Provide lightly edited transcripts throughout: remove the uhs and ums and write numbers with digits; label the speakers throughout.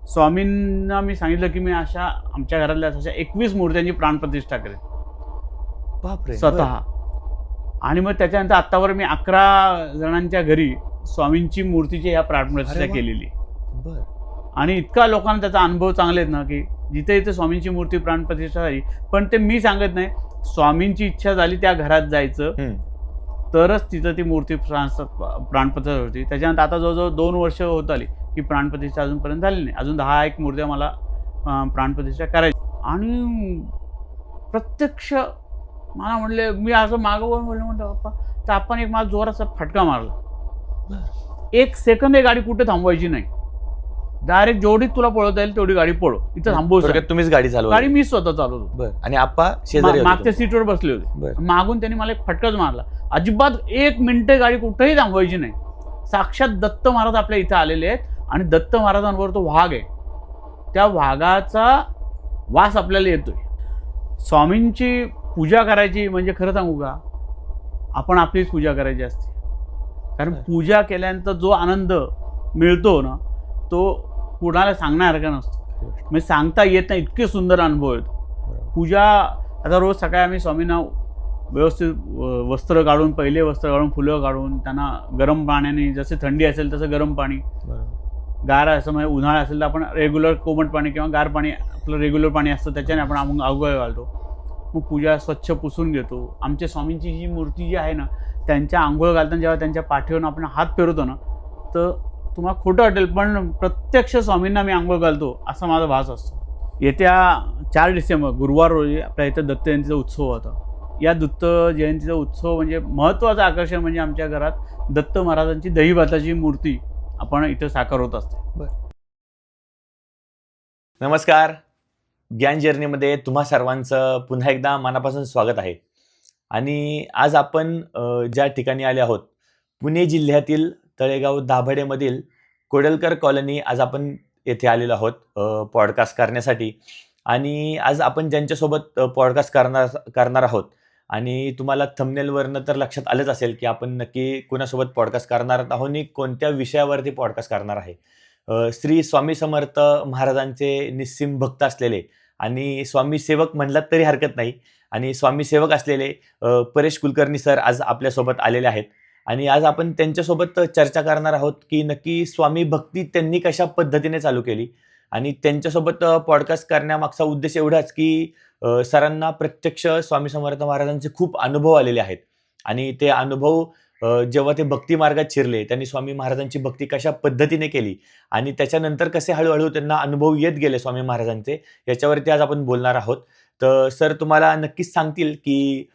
Speaker 1: स्वामींना मी सांगितलं की मी अशा आमच्या घरातल्या अशा 21 मूर्त्यांची प्राणप्रतिष्ठा करेन
Speaker 2: बापरे.
Speaker 1: स्वतः. आणि मग त्याच्यानंतर आत्तावर मी 11 जणांच्या घरी स्वामींची मूर्तीची ह्या प्राणप्रतिष्ठा
Speaker 2: अरे वा.
Speaker 1: केलेली.
Speaker 2: बर.
Speaker 1: आणि इतका लोकांना त्याचा अनुभव चांगले आहेत ना, की जिथे जिथे स्वामींची मूर्ती प्राणप्रतिष्ठा झाली, पण ते मी सांगत नाही, स्वामींची इच्छा झाली त्या घरात जायचं तरच तिथं ती मूर्ती प्राणप्रतिष्ठा होती. त्याच्यानंतर आता जवळजवळ 2 वर्ष होत आली की प्राणप्रतिष्ठा अजूनपर्यंत झाली नाही. अजून 10-1 मूर्त्या मला प्राणप्रतिष्ठा करायची. आणि प्रत्यक्ष मला म्हणले, मी असं मागं वळून म्हणलं बाप्पा, तर आपण एक मला जोराचा फटका मारला. 1 सेकंद गाडी कुठे थांबवायची नाही. डायरेक्ट जेवढी तुला पळवता येईल तेवढी गाडी पळव, इथं थांबवू.
Speaker 2: तुम्हीच गाडी चालवली?
Speaker 1: गाडी मी स्वतः चालवतो.
Speaker 2: बरं. आणि आप्पा शेजारी
Speaker 1: मागच्या सीटवर बसले होते.
Speaker 2: बरं.
Speaker 1: मागून त्यांनी मला एक फटकाच मारला. अजिबात 1 मिनिट गाडी कुठेही थांबवायची नाही. साक्षात दत्त महाराज आपल्या इथं आलेले आहेत आणि दत्त महाराजांवर तो वाघ आहे, त्या वाघाचा वास आपल्याला येतोय. स्वामींची पूजा करायची म्हणजे खरं सांगू का, आपण आपलीच पूजा करायची असते. कारण पूजा केल्यानंतर जो आनंद मिळतो ना, तो कुणाला सांगण्यासारखा नसतो. म्हणजे सांगता येत नाही, इतके सुंदर अनुभव येतो. पूजा आता रोज सकाळी आम्ही स्वामींना व्यवस्थित वस्त्र काढून, पहिले वस्त्र काढून, फुलं काढून, त्यांना गरम पाण्याने, जसे थंडी असेल तसं गरम पाणी, गार असं म्हणजे उन्हाळा असेल तर आपण रेग्युलर कोमट पाणी किंवा गार पाणी, आपलं रेग्युलर पाणी असतं त्याच्याने आपण आंघोळ घालतो. मग पूजा स्वच्छ पुसून घेतो. आमच्या स्वामींची जी मूर्ती जी आहे ना, त्यांच्या आंघोळ घालताना जेव्हा त्यांच्या पाठीवरून आपण हात फिरवतो ना, तर तुम्हाला खोटं वाटेल पण प्रत्यक्ष स्वामींना मी आंघोळ घालतो असा माझा भास असतो. येत्या 4 डिसेंबर गुरुवार रोजी आपल्या इथं दत्त जयंतीचा उत्सव होता. या दत्त जयंतीचा उत्सव म्हणजे महत्त्वाचं आकर्षण म्हणजे आमच्या घरात दत्त महाराजांची दही भाताची मूर्ती आपण इथं साकार होत असते.
Speaker 2: नमस्कार. ज्ञान जर्नीमध्ये तुम्हा सर्वांचं पुन्हा एकदा मनापासून स्वागत आहे. आणि आज आपण ज्या ठिकाणी आले आहोत, पुणे जिल्ह्यातील तळेगाव दाभाडेमधील कोडलकर कॉलनी, आज आपण येथे आलेलो आहोत पॉडकास्ट करण्यासाठी. आणि आज आपण ज्यांच्यासोबत पॉडकास्ट करणार आहोत, आणि तुम्हाला थंबनेलवरनं तर लक्षात आलंच असेल की आपण नक्की कुणासोबत पॉडकास्ट करणार आहोत आणि कोणत्या विषयावरती पॉडकास्ट करणार आहे. श्री स्वामी समर्थ महाराजांचे निस्सीम भक्त असलेले आणि स्वामी सेवक म्हणलात तरी हरकत नाही, आणि स्वामी सेवक असलेले परेश कुलकर्णी सर आज आपल्यासोबत आलेले आहेत. आणि आज आपण त्यांच्यासोबत चर्चा करणार आहोत की नक्की स्वामी भक्ती त्यांनी कशा पद्धतीने चालू केली. आणि त्यांच्यासोबत पॉडकास्ट करण्यामागचा उद्देश एवढाच की सरांना प्रत्यक्ष स्वामी समर्थ महाराजांचे खूप अनुभव आलेले आहेत. आणि ते अनुभव जेव्हा ते भक्ती मार्गात शिरले, त्यांनी स्वामी महाराजांची भक्ती कशा पद्धतीने केली आणि त्याच्यानंतर कसे हळूहळू त्यांना अनुभव येत गेले स्वामी महाराजांचे, याच्यावरती आज आपण बोलणार आहोत. तर सर तुम्हाला नक्कीच सांगतील की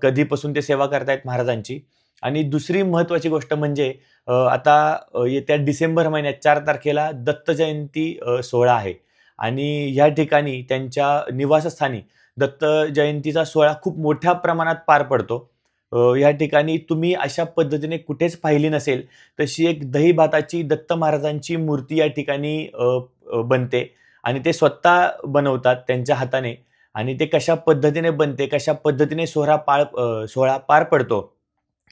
Speaker 2: कधीपासून ते सेवा करतायत महाराजांची. आणि दुसरी महत्त्वाची गोष्ट म्हणजे आता येत्या डिसेंबर महिन्यात 4 तारखेला दत्त जयंती सोहळा आहे. आणि ह्या ठिकाणी त्यांच्या निवासस्थानी दत्त जयंतीचा सोहळा खूप मोठ्या प्रमाणात पार पडतो. या ठिकाणी तुम्ही अशा पद्धतीने कुठेच पाहिली नसेल तशी एक दही भाताची दत्त महाराजांची मूर्ती या ठिकाणी बनते. आणि ते स्वतः बनवतात त्यांच्या हाताने. आणि ते कशा पद्धतीने बनते, कशा पद्धतीने सोहळा पार पडतो,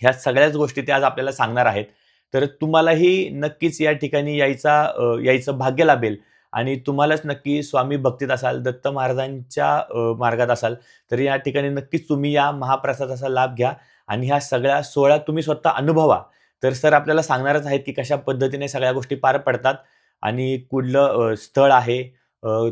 Speaker 2: ह्या सगळ्याच गोष्टी ते आज आपल्याला सांगणार आहेत. तर तुम्हालाही नक्कीच या ठिकाणी यायचं भाग्य लाभेल. आणि तुम्हालाच नक्की स्वामी भक्तीत असाल, दत्त महाराजांच्या मार्गात असाल, तर या ठिकाणी नक्कीच तुम्ही या महाप्रसादाचा लाभ घ्या आणि ह्या सगळ्या सोहळा तुम्ही स्वतः अनुभवा. तर सर आपल्याला सांगणारच आहेत की कशा पद्धतीने सगळ्या गोष्टी पार पडतात आणि कुठलं स्थळ आहे,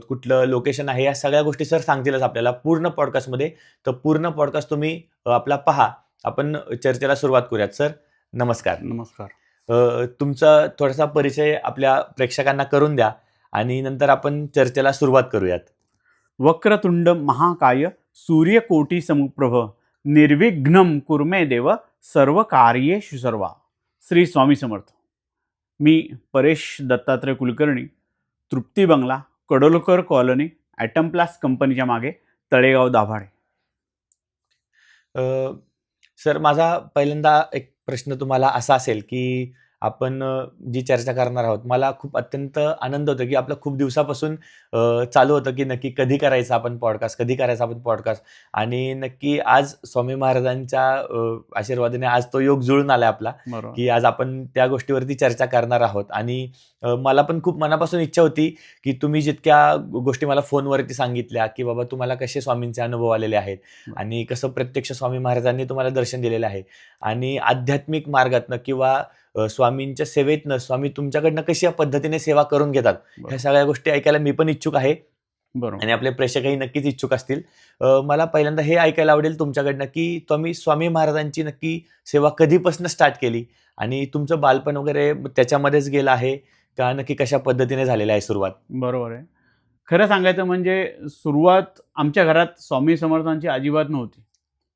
Speaker 2: कुठलं लोकेशन आहे, या सगळ्या गोष्टी सर सांगतीलच आपल्याला पूर्ण पॉडकास्टमध्ये. तर पूर्ण पॉडकास्ट तुम्ही आपला पहा. आपण चर्चेला सुरुवात करूयात. सर नमस्कार.
Speaker 1: नमस्कार.
Speaker 2: तुमचा थोडासा परिचय आपल्या प्रेक्षकांना करून द्या आणि नंतर आपण चर्चेला सुरुवात करूयात.
Speaker 1: वक्रतुंड महाकाय सूर्यकोटी समप्रभ निर्विघ्नं कुर्मे देव सर्व कार्येषु सर्वा. श्री स्वामी समर्थ. मी परेश दत्तात्रय कुलकर्णी, तृप्ती बंगला, कडोलकर कॉलनी, ॲटम प्लास कंपनीच्या मागे, तळेगाव दाभाडे.
Speaker 2: सर माझा पहिल्यांदा एक प्रश्न तुम्हाला असा असेल की आपण जी चर्चा करणार आहोत, मला खूप अत्यंत आनंद होतो, की आपलं खूप दिवसापासून चालू होतं, की नक्की कधी करायचा आपण पॉडकास्ट, कधी करायचा आपण पॉडकास्ट. आणि नक्की आज स्वामी महाराजांच्या आशीर्वादाने आज तो योग जुळून आला आपला,
Speaker 1: बरोबर.
Speaker 2: की आज आपण त्या गोष्टीवरती चर्चा करणार आहोत. आणि मला पण खूप मनापासून इच्छा होती, की तुम्ही जितक्या गोष्टी मला फोनवरती सांगितल्या, की बाबा तुम्हाला कसे स्वामींचे अनुभव आलेले आहेत आणि कसं प्रत्यक्ष स्वामी महाराजांनी तुम्हाला दर्शन दिलेलं आहे आणि आध्यात्मिक मार्गातनं किंवा स्वामींच्या सेवेतनं स्वामी तुमच्याकडनं कशी या पद्धतीने सेवा करून घेतात, ह्या
Speaker 1: बरोबर.
Speaker 2: सगळ्या गोष्टी ऐकायला मी पण इच्छुक आहे
Speaker 1: बरोबर.
Speaker 2: आणि आपले प्रेक्षकही नक्कीच इच्छुक असतील. मला पहिल्यांदा हे ऐकायला आवडेल तुमच्याकडनं, की तुम्ही स्वामी महाराजांची नक्की सेवा कधीपासून स्टार्ट केली आणि तुमचं बालपण वगैरे त्याच्यामध्येच गेलं आहे का, नक्की कशा पद्धतीने झालेली आहे सुरुवात?
Speaker 1: बरोबर आहे. खरं सांगायचं म्हणजे सुरुवात आमच्या घरात स्वामी समर्थांची अजिबात नव्हती.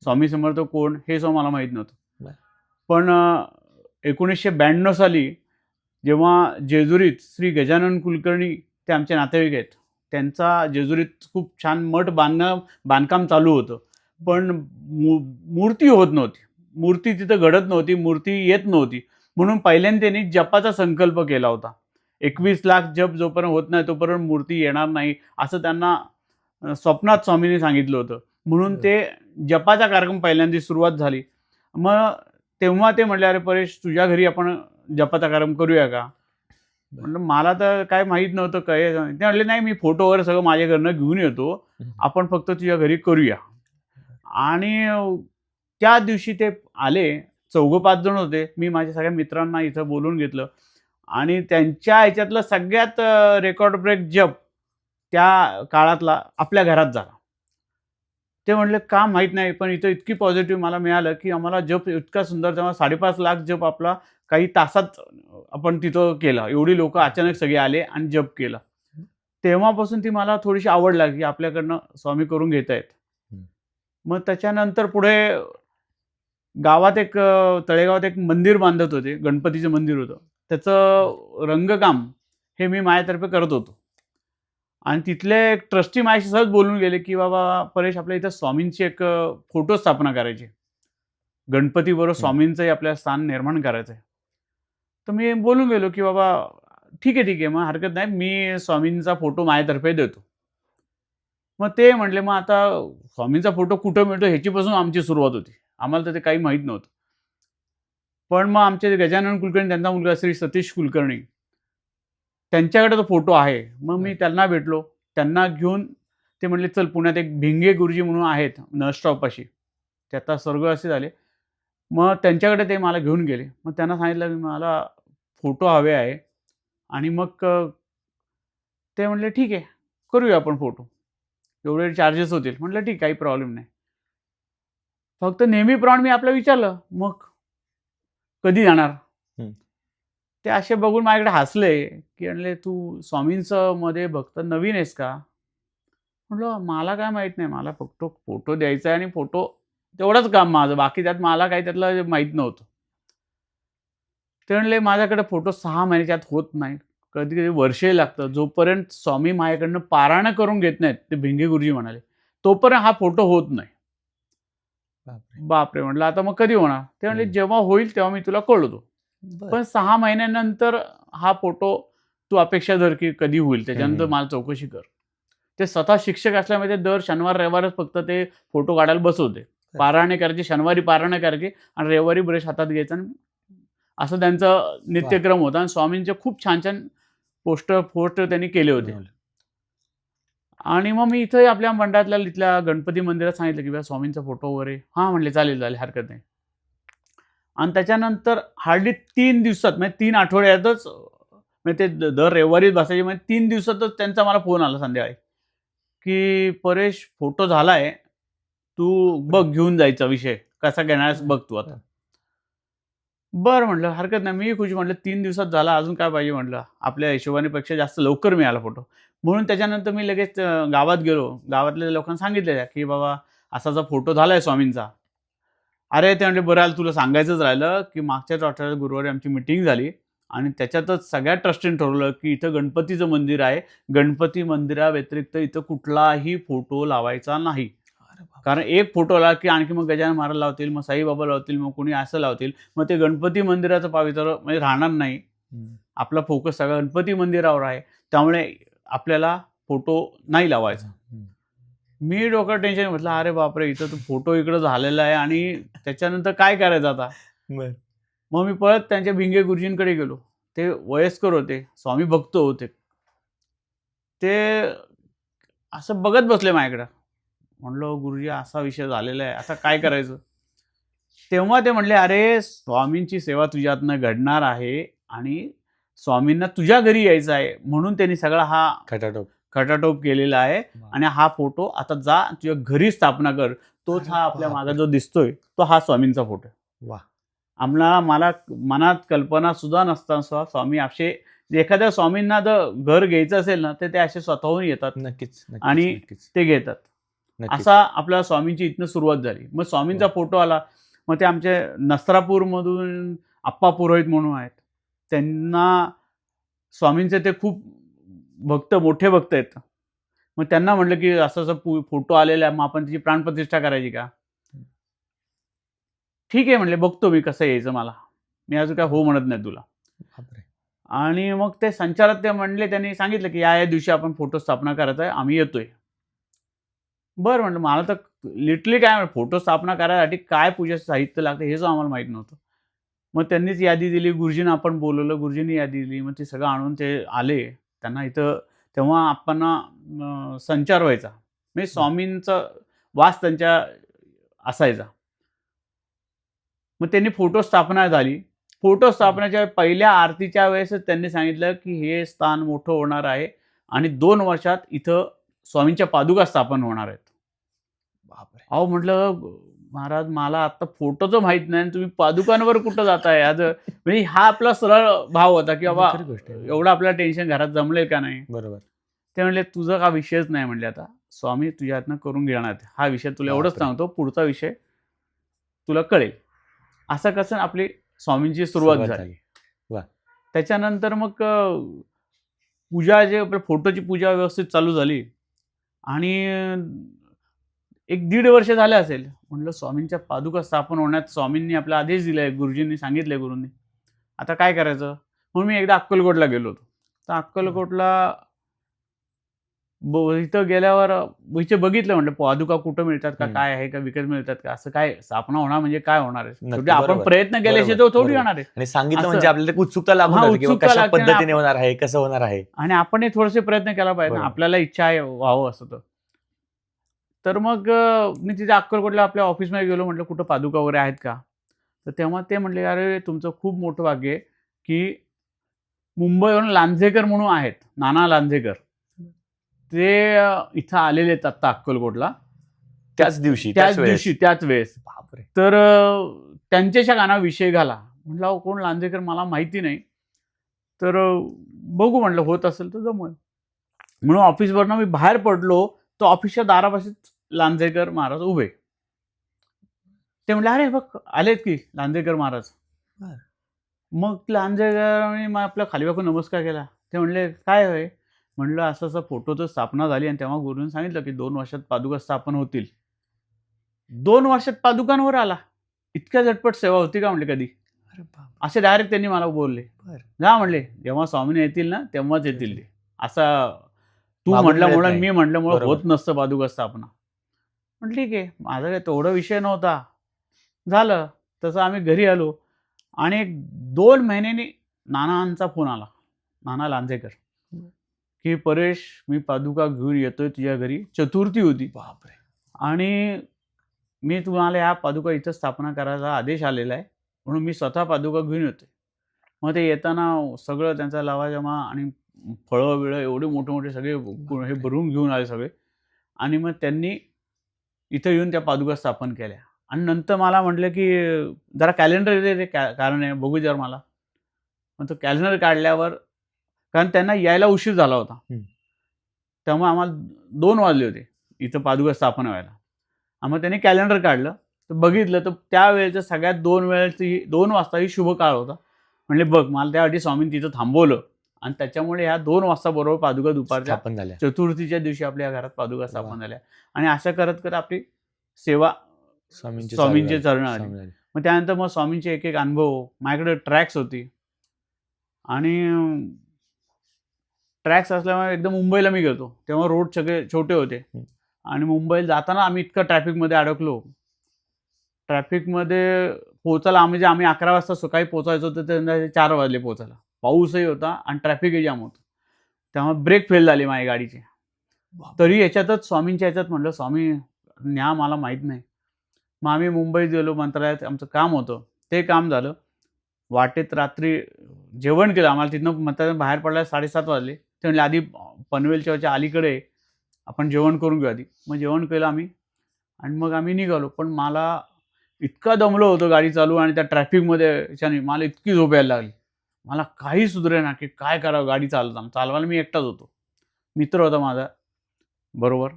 Speaker 1: स्वामी समर्थ कोण हे सुद्धा मला माहीत नव्हतं.
Speaker 2: बरं.
Speaker 1: पण 1992 साली जेव्हा जेजुरीत श्री गजानन कुलकर्णी ते आमचे नातेवाईक आहेत, त्यांचा जेजुरीत खूप छान मठ बांधकाम चालू होतं. पण मूर्ती होत नव्हती. मूर्ती तिथं घडत नव्हती, मूर्ती येत नव्हती. म्हणून पहिल्यांदा त्यांनी जपाचा संकल्प केला होता. 21 लाख जप जोपर्यंत होत नाही तोपर्यंत मूर्ती येणार नाही, असं त्यांना स्वप्नात स्वामींनी सांगितलं होतं. म्हणून ते जपाचा कार्यक्रम पहिल्यांदा सुरुवात झाली. मग तेव्हा ते म्हटले, "अरे परेश, तुझ्या घरी आपण जपाचा कार्यक्रम करूया का?" म्हटलं, "मला तर काय माहीत नव्हतं काय." ते म्हटले, "नाही, मी फोटो वगैरे सगळं माझ्या घरनं घेऊन येतो. आपण फक्त तुझ्या घरी करूया." आणि त्या दिवशी ते आले. 4-5 जण होते. मी माझ्या सगळ्या मित्रांना इथं बोलवून घेतलं आणि त्यांच्या ह्याच्यातलं सगळ्यात रेकॉर्ड ब्रेक जप त्या काळातला आपल्या घरात झाला. ते म्हटले, "का माहीत नाही, पण इथं इतकी पॉझिटिव्ह मला मिळालं, की आम्हाला जप इतका सुंदर." तेव्हा 5.5 लाख जप आपला काही तासात आपण तिथं केला. एवढी लोकं अचानक सगळे आले आणि जप केला. तेव्हापासून ती मला थोडीशी आवड लागली, की आपल्याकडनं स्वामी करून घेतायत. मग त्याच्यानंतर पुढे गावात एक तळेगावात एक मंदिर बांधत होते. गणपतीचं मंदिर होतं. त्याचं रंगकाम हे मी माझ्यातर्फे करत होतो. आणि तिथले एक ट्रस्टी माझ्याशी सहज बोलून गेले, की "बाबा परेश, आपल्या इथं स्वामींची एक फोटो स्थापना करायची. गणपतीबरोबर स्वामींचंही आपल्याला स्थान निर्माण करायचं आहे." तर मी बोलून गेलो, की "बाबा ठीक आहे, मग हरकत नाही. मी स्वामींचा फोटो माझ्यातर्फे देतो." मग ते म्हटले, "मग आता स्वामींचा फोटो कुठं मिळतो ह्याचीपासून आमची सुरुवात होती. आम्हाला तर ते काही माहीत नव्हतं." पण मग आमचे गजानन कुलकर्णी, त्यांचा मुलगा श्री सतीश कुलकर्णी, त्यांच्याकडे तो फोटो आहे. मग मी त्यांना भेटलो. त्यांना घेऊन ते म्हटले, "चल, पुण्यात एक भिंगे गुरुजी म्हणून आहेत नळ स्टॉपपाशी." ते आता स्वर्गवासी झाले. मग त्यांच्याकडे ते मला घेऊन गेले. मग त्यांना सांगितलं, की "मला फोटो हवे आहे." आणि मग ते म्हटले, "ठीक आहे, करूया आपण फोटो. एवढे चार्जेस होतील." म्हटलं, "ठीक, काही प्रॉब्लेम नाही." फक्त नेहमीप्रमाणे मी आपलं विचारलं, "मग कधी जाणार?"
Speaker 2: हं.
Speaker 1: ते असे बघून माझ्याकडे हसले, की म्हणले, "तू स्वामींचं मध्ये भक्त नवीन आहेस का?" म्हटलं, "मला काय माहीत नाही. मला फक्त फोटो द्यायचा आहे आणि फोटो तेवढंच काम माझं. बाकी त्यात मला काही त्यातलं माहीत नव्हतं." ते म्हणले, "माझ्याकडे फोटो 6 महिन्याच्या आत होत नाही. कधी-कधी वर्षही लागतं. जोपर्यंत स्वामी माझ्याकडनं पारायण करून घेत नाहीत," ते भिंगे गुरुजी म्हणाले, "तोपर्यंत हा फोटो होत नाही."
Speaker 2: बापरे!
Speaker 1: बापरे! म्हटलं, "आता मग कधी होणार?" ते म्हणले,
Speaker 2: हं.
Speaker 1: "जेव्हा होईल तेव्हा मी तुला कळवतो.
Speaker 2: बरं.
Speaker 1: पण 6 महिन्यानंतर हा फोटो तू अपेक्षा धर, की कधी होईल. त्याच्यानंतर
Speaker 2: हं.
Speaker 1: मला चौकशी कर." ते स्वतः शिक्षक असल्यामुळे ते दर शनिवार, रविवारच फक्त ते फोटो काढायला बसवते. पारायणे करायचे, शनिवारी पारायणे करायचे आणि रविवारी ब्रश हातात घ्यायचा आणि असं त्यांचं नित्यक्रम होता. आणि स्वामींचे खूप छान-छान पोस्टर त्यांनी केले होते.
Speaker 2: बनवलं.
Speaker 1: आणि मग मी इथं आपल्या मंडळातल्या इथल्या गणपती मंदिरात सांगितलं, की "बघा स्वामींचा फोटो वगैरे." "हां," म्हटले, "चालेल, हरकत नाही." आणि त्याच्यानंतर हार्डली 3 दिवसात, म्हणजे 3 आठवड्यातच, म्हणजे ते दर रविवारीच बसायचे. म्हणजे 3 दिवसातच त्यांचा मला फोन आला संध्याकाळी, की "परेश, फोटो झालाय. तू बघ, घेऊन जायचा विषय. कसा घेणारस बघ तू आता." बरं म्हटलं, हरकत नाही. मीही खुश. म्हटलं 3 दिवसात झाला, अजून काय पाहिजे म्हटलं. आपल्या हिशोबानेपेक्षा जास्त लवकर मिळाला फोटो. म्हणून त्याच्यानंतर मी लगेच गावात गेलो. गावातल्या लोकांना सांगितलेलं, की बाबा असा फोटो झालाय स्वामींचा. अरे, ते म्हटले, "बरं आलं, तुला सांगायचंच राहिलं, की मागच्याच आठवड्यात गुरुवारी आमची मीटिंग झाली आणि त्याच्यातच सगळ्या ट्रस्टीने ठरवलं, की इथं गणपतीचं मंदिर आहे. गणपती मंदिराव्यतिरिक्त इथं कुठलाही फोटो लावायचा नाही." कारण एक फोटोला की आणखी मग गजानन महाराज लावतील, मग साईबाबा लावतील, मग कोणी असं लावतील, मग ते गणपती मंदिराचं पावित्र्य म्हणजे राहणार नाही. आपला फोकस सगळा गणपती मंदिरावर आहे, त्यामुळे आपल्याला फोटो नाही लावायचा. मी डोकं टेन्शन म्हटलं, अरे बापरे, इथं तो फोटो इकडं झालेला आहे आणि त्याच्यानंतर काय करायचं आता. मग मी परत त्यांच्या भिंगे गुरुजींकडे गेलो. ते वयस्कर होते, स्वामी भक्त होते. ते असं बघत बसले माझ्याकडं. म्हणलं, गुरुजी असा विषय झालेला आहे, आता काय करायचं. तेव्हा ते म्हणले, अरे स्वामींची सेवा तुझ्यातनं घडणार आहे आणि स्वामींना तुझ्या घरी यायचं आहे, म्हणून त्यांनी सगळा हा खटाटोप केलेला आहे. आणि हा फोटो आता जा तुझ्या घरी स्थापना कर. तोच हा आपल्या मागे जो दिसतोय तो हा स्वामींचा फोटो.
Speaker 2: वा.
Speaker 1: मला मनात कल्पना सुद्धा नसताना स्वामी असे एखाद्या स्वामींना जर घर घ्यायचं असेल ना, तर ते असे स्वतःहून येतात.
Speaker 2: नक्कीच.
Speaker 1: आणि ते घेतात. असा आपल्या स्वामींची इथनं सुरुवात झाली. मग स्वामींचा फोटो आला. मग ते आमचे नस्त्रापूरमधून आप्पा पुरोहित म्हणून आहेत, त्यांना स्वामींचे ते खूप भक्त, मोठे भक्त आहेत. मग त्यांना म्हटलं की असं असं फोटो आलेला आहे, मग आपण त्याची प्राणप्रतिष्ठा करायची का. ठीक आहे म्हणले, बघतो मी कसं यायचं, मला मी अजून काय हो म्हणत नाही तुला. आणि मग ते संचालक ते म्हणले, त्यांनी सांगितलं की या दिवशी आपण फोटो स्थापना करायचं आहे, आम्ही येतोय. बरं म्हटलं, मला तर लिटरली काय फोटो स्थापना करायसाठी काय पूजेचं साहित्य लागतं हे सुद्धा आम्हाला माहीत नव्हतं. मग त्यांनीच यादी दिली, गुरुजींना आपण बोलवलं, गुरुजींनी यादी दिली. मग ते सगळं आणून ते आले. त्यांना इथं तेव्हा आपण संचार व्हायचा, म्हणजे स्वामींचा वास त्यांच्या असायचा. मग त्यांनी फोटो स्थापना झाली. फोटो स्थापनेच्या पहिल्या आरतीच्या वेळेसच त्यांनी सांगितलं की हे स्थान मोठं होणार आहे आणि 2 वर्षात इथं स्वामींच्या पादुका स्थापन होणार आहेत. अहो म्हटलं, महाराज मला आता फोटोचं माहित नाही, तुम्ही पादुकांवर कुठं जाताय आज. म्हणजे हा आपला सरळ भाव होता की बाबा एवढं आपल्याला टेन्शन घरात जमलेल का नाही.
Speaker 2: बरोबर.
Speaker 1: ते म्हणले, तुझं का विषयच नाही म्हणले, आता स्वामी तुझ्या हातनं करून घेणार. हा विषय तुला एवढंच सांगतो, पुढचा विषय तुला कळेल. असं कसं आपली स्वामींची सुरुवात झाली. त्याच्यानंतर मग पूजा जे आपल्या फोटोची पूजा व्यवस्थित चालू झाली आणि 1-1.5 वर्ष झाले असेल. म्हटलं स्वामींच्या पादुका स्थापन होण्यात स्वामींनी आपला आदेश दिलाय, गुरुजींनी सांगितलंय, गुरूंनी आता काय करायचं. म्हणून मी एकदा अक्कलकोटला गेलो होतो. तर अक्कलकोटला इथं गेल्यावर इथे बघितलं, म्हटलं पादुका कुठं मिळतात का, काय आहे का, विकत मिळतात का, असं काय स्थापना होणार म्हणजे काय होणार आहे. आपण प्रयत्न केल्याशिवाय तो थोडी होणार आहे.
Speaker 2: आणि सांगितलं म्हणजे आपल्याला उत्सुकता लागून कशा पद्धतीने होणार आहे, कसं होणार आहे.
Speaker 1: आणि आपण थोडेसे प्रयत्न केला पाहिजे, आपल्याला इच्छा आहे व्हावं असं. तर मग मी तिथे अक्कलकोटला आपल्या ऑफिसमध्ये गेलो. म्हटलं कुठं पादुका वगैरे आहेत का. तर तेव्हा ते म्हणले, अरे तुमचं खूप मोठं भाग्य आहे की मुंबईवरून लांजेकर म्हणून आहेत, नाना लांजेकर, ते इथं आलेले आहेत आत्ता अक्कलकोटला
Speaker 2: त्याच दिवशी
Speaker 1: त्याच वेळेस. तर त्यांच्याच्या कानावर विषय घाला. म्हटलं कोण लांजेकर, मला माहिती नाही. तर बघू म्हटलं, होत असेल तर जमूया. म्हणून ऑफिसवरनं मी बाहेर पडलो, तर ऑफिसच्या दारापाशीच लांजेकर महाराज उभे. ते म्हटलं, अरे बघ आलेत की लांजेकर महाराज. मग लांजेकरांनी मग आपल्या खाली वाकून नमस्कार केला. ते म्हणले, काय होय. म्हणलं असं असं फोटोचं स्थापना झाली आणि तेव्हा गुरुने सांगितलं की 2 वर्षात पादुका स्थापन होतील. 2 वर्षात पादुकांवर आला, इतक्या झटपट सेवा होती का म्हणले कधी. असे डायरेक्ट त्यांनी मला बोलले. जा म्हणले, जेव्हा स्वामी येतील ना तेव्हाच येतील ते. असा तू म्हटल्यामुळे मी म्हटल्यामुळे होत नसतं पादुका स्थापना. म्हटलं ठीक आहे, माझा काय तेवढा विषय नव्हता. झालं तसं आम्ही घरी आलो आणि 2 महिन्यांनी नानांचा फोन आला, नाना लांजेकर, की परेश मी पादुका घेऊन येतोय तुझ्या घरी. चतुर्थी होती. बापरे. आणि मी तुम्हाला या पादुका इथं स्थापना करायचा आदेश आलेला आहे, म्हणून मी स्वतः पादुका घेऊन येतोय. मग ते येताना सगळं त्यांचा लवाजमा आणि फळं बिळं एवढे मोठे मोठे सगळे हे भरून घेऊन आले सगळे. आणि मग त्यांनी इथं येऊन त्या पादुका स्थापन केल्या. आणि नंतर मला म्हटलं की जरा कॅलेंडर कारण आहे बघू जर मला. मग तो कॅलेंडर काढल्यावर, कारण त्यांना यायला उशीर झाला होता, त्यामुळे आम्हाला 2 वाजले होते इथं पादुका स्थापना व्हायला. मग त्यांनी कॅलेंडर काढलं तर बघितलं तर त्यावेळेचं सगळ्यात 2 वाजता ही शुभ काळ होता. म्हणले बघ, मला त्यासाठी स्वामींनी तिथं थांबवलं आणि त्याच्यामुळे ह्या 2 वाजता बरोबर पादुका दुपारच्या
Speaker 2: स्थापन झाल्या.
Speaker 1: चतुर्थीच्या दिवशी आपल्या घरात पादुका स्थापन झाल्या. आणि असं करत करत आपली सेवा
Speaker 2: स्वामींचे
Speaker 1: स्वामींचे
Speaker 2: चालू
Speaker 1: चरण
Speaker 2: झाले.
Speaker 1: आले.
Speaker 2: झाले.
Speaker 1: मग त्यानंतर मग स्वामींचे एक अनुभव, माझ्याकडे ट्रॅक्स होती आणि ट्रॅक्स असल्यामुळे एकदम मुंबईला मी गेलो. तेव्हा रोड सगळे छोटे होते आणि मुंबईला जाताना आम्ही इतकं ट्रॅफिकमध्ये अडकलो. ट्रॅफिकमध्ये पोहोचायला आम्ही 11 वाजता सकाळी पोहोचायचो तर संध्याकाळी 4 वाजले पोहोचायला. पाऊसही होता आणि ट्रॅफिकही जाम होतं. त्यामुळे ब्रेक फेल झाले माझ्या गाडीचे. तरी याच्यातच स्वामींच्या ह्याच्यात म्हटलं, स्वामी न्या मला माहीत नाही. मग आम्ही मुंबईत गेलो, मंत्रालयात आमचं काम होतं. ते काम झालं. वाटेत रात्री जेवण केलं. आम्हाला तिथनं मंत्रालयात बाहेर पडल्याला 7:30 वाजले. ते म्हणले आधी पनवेलच्या अलीकडे आपण जेवण करून घेऊ आधी. मग जेवण केलं आम्ही आणि मग आम्ही निघालो. पण मला इतका दमलो होतो गाडी चालू आणि त्या ट्रॅफिकमध्ये याच्याने मला इतकी झोप यायला लागली. मला काही सुधरेना की काय करावं गाडी चालवायला मी एकटाच होतो. मित्र होता माझा बरोबर,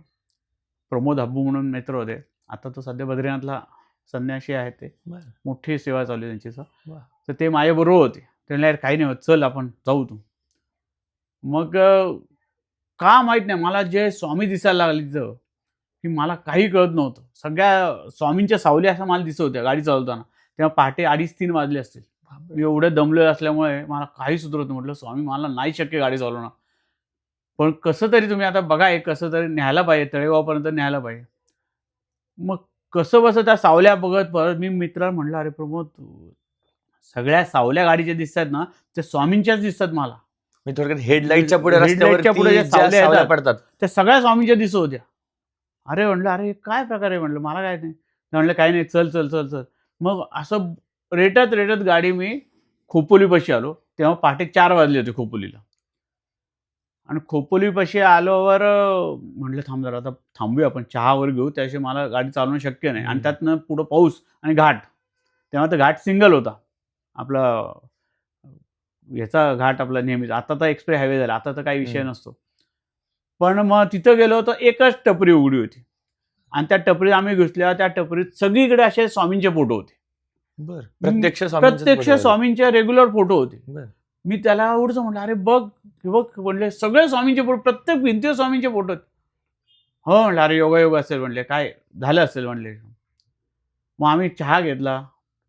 Speaker 1: प्रमोद हब्बू म्हणून मित्र होते. आता तो सध्या बद्रीनाथला संन्यासी आहेत. ते मोठी सेवा चालू आहे त्यांची. तर ते माझ्याबरोबर होते. ते म्हणले काही नाही होत, चल आपण जाऊ तू. मग का माहीत नाही मला जे स्वामी दिसायला लागले तिथं की मला काही कळत नव्हतं. सगळ्या स्वामींच्या सावल्या अशा मला दिसत होत्या गाडी चालवताना. तेव्हा पहाटे 2:30-3 वाजले असतील. मी एवढं दमलेलं असल्यामुळे मला काही सुधरत नव्हतं. म्हटलं स्वामी मला नाही शक्य गाडी चालवणं, पण कसं तरी तुम्ही आता बघा एक कसं तरी न्यायला पाहिजे, तळेगावपर्यंत न्यायला पाहिजे. मग कसं बसं त्या सावल्या बघत परत मी मित्राला म्हटलं, अरे प्रमोद सगळ्या सावल्या गाडीच्या दिसतात ना ते स्वामींच्याच दिसतात मला.
Speaker 2: मी थोडक्यात हेडलाईटच्या पुढे
Speaker 1: हेडलाईटच्या पुढे ज्या
Speaker 2: रस्त्यावरती
Speaker 1: सावल्या
Speaker 2: सावल्या
Speaker 1: येतात,
Speaker 2: पडतात
Speaker 1: त्या सगळ्या स्वामींच्या दिसत होत्या. अरे म्हटलं, अरे काय प्रकार आहे म्हटलं, मला काय नाही. म्हटलं काही नाही, चल चल चल चल. मग असं रेटत रेटत गाडी मी खोपोलीपाशी आलो. तेव्हा पहाटे 4 वाजले होते खोपोलीला. आणि खोपोलीपाशी आल्यावर म्हटलं थांब जरा, आता थांबूया आपण चहा वगैरे घेऊ. त्याशिवाय मला गाडी चालवणं शक्य नाही. आणि त्यातनं पुढं पाऊस आणि घाट. तेव्हा तर घाट सिंगल होता आपला, ह्याचा घाट आपला नेहमीच. आता तर एक्सप्रेस हायवे झाला, आता तर काही विषय नसतो. पण मग तिथं गेलो तर एकच टपरी उघडी होती आणि त्या टपरीत आम्ही घुसल्या. त्या टपरीत सगळीकडे असे स्वामींचे फोटो होते. प्रत्यक्ष स्वामींचे रेग्युलर फोटो होते. मी त्याला आवडचं म्हटलं, अरे बघ बघ म्हणले सगळे स्वामींचे फोटो, प्रत्येक भिंतीवर स्वामींचे फोटो. हो म्हणलं, अरे योगायोग असेल म्हणले, काय झालं असेल म्हणले. मग आम्ही चहा घेतला,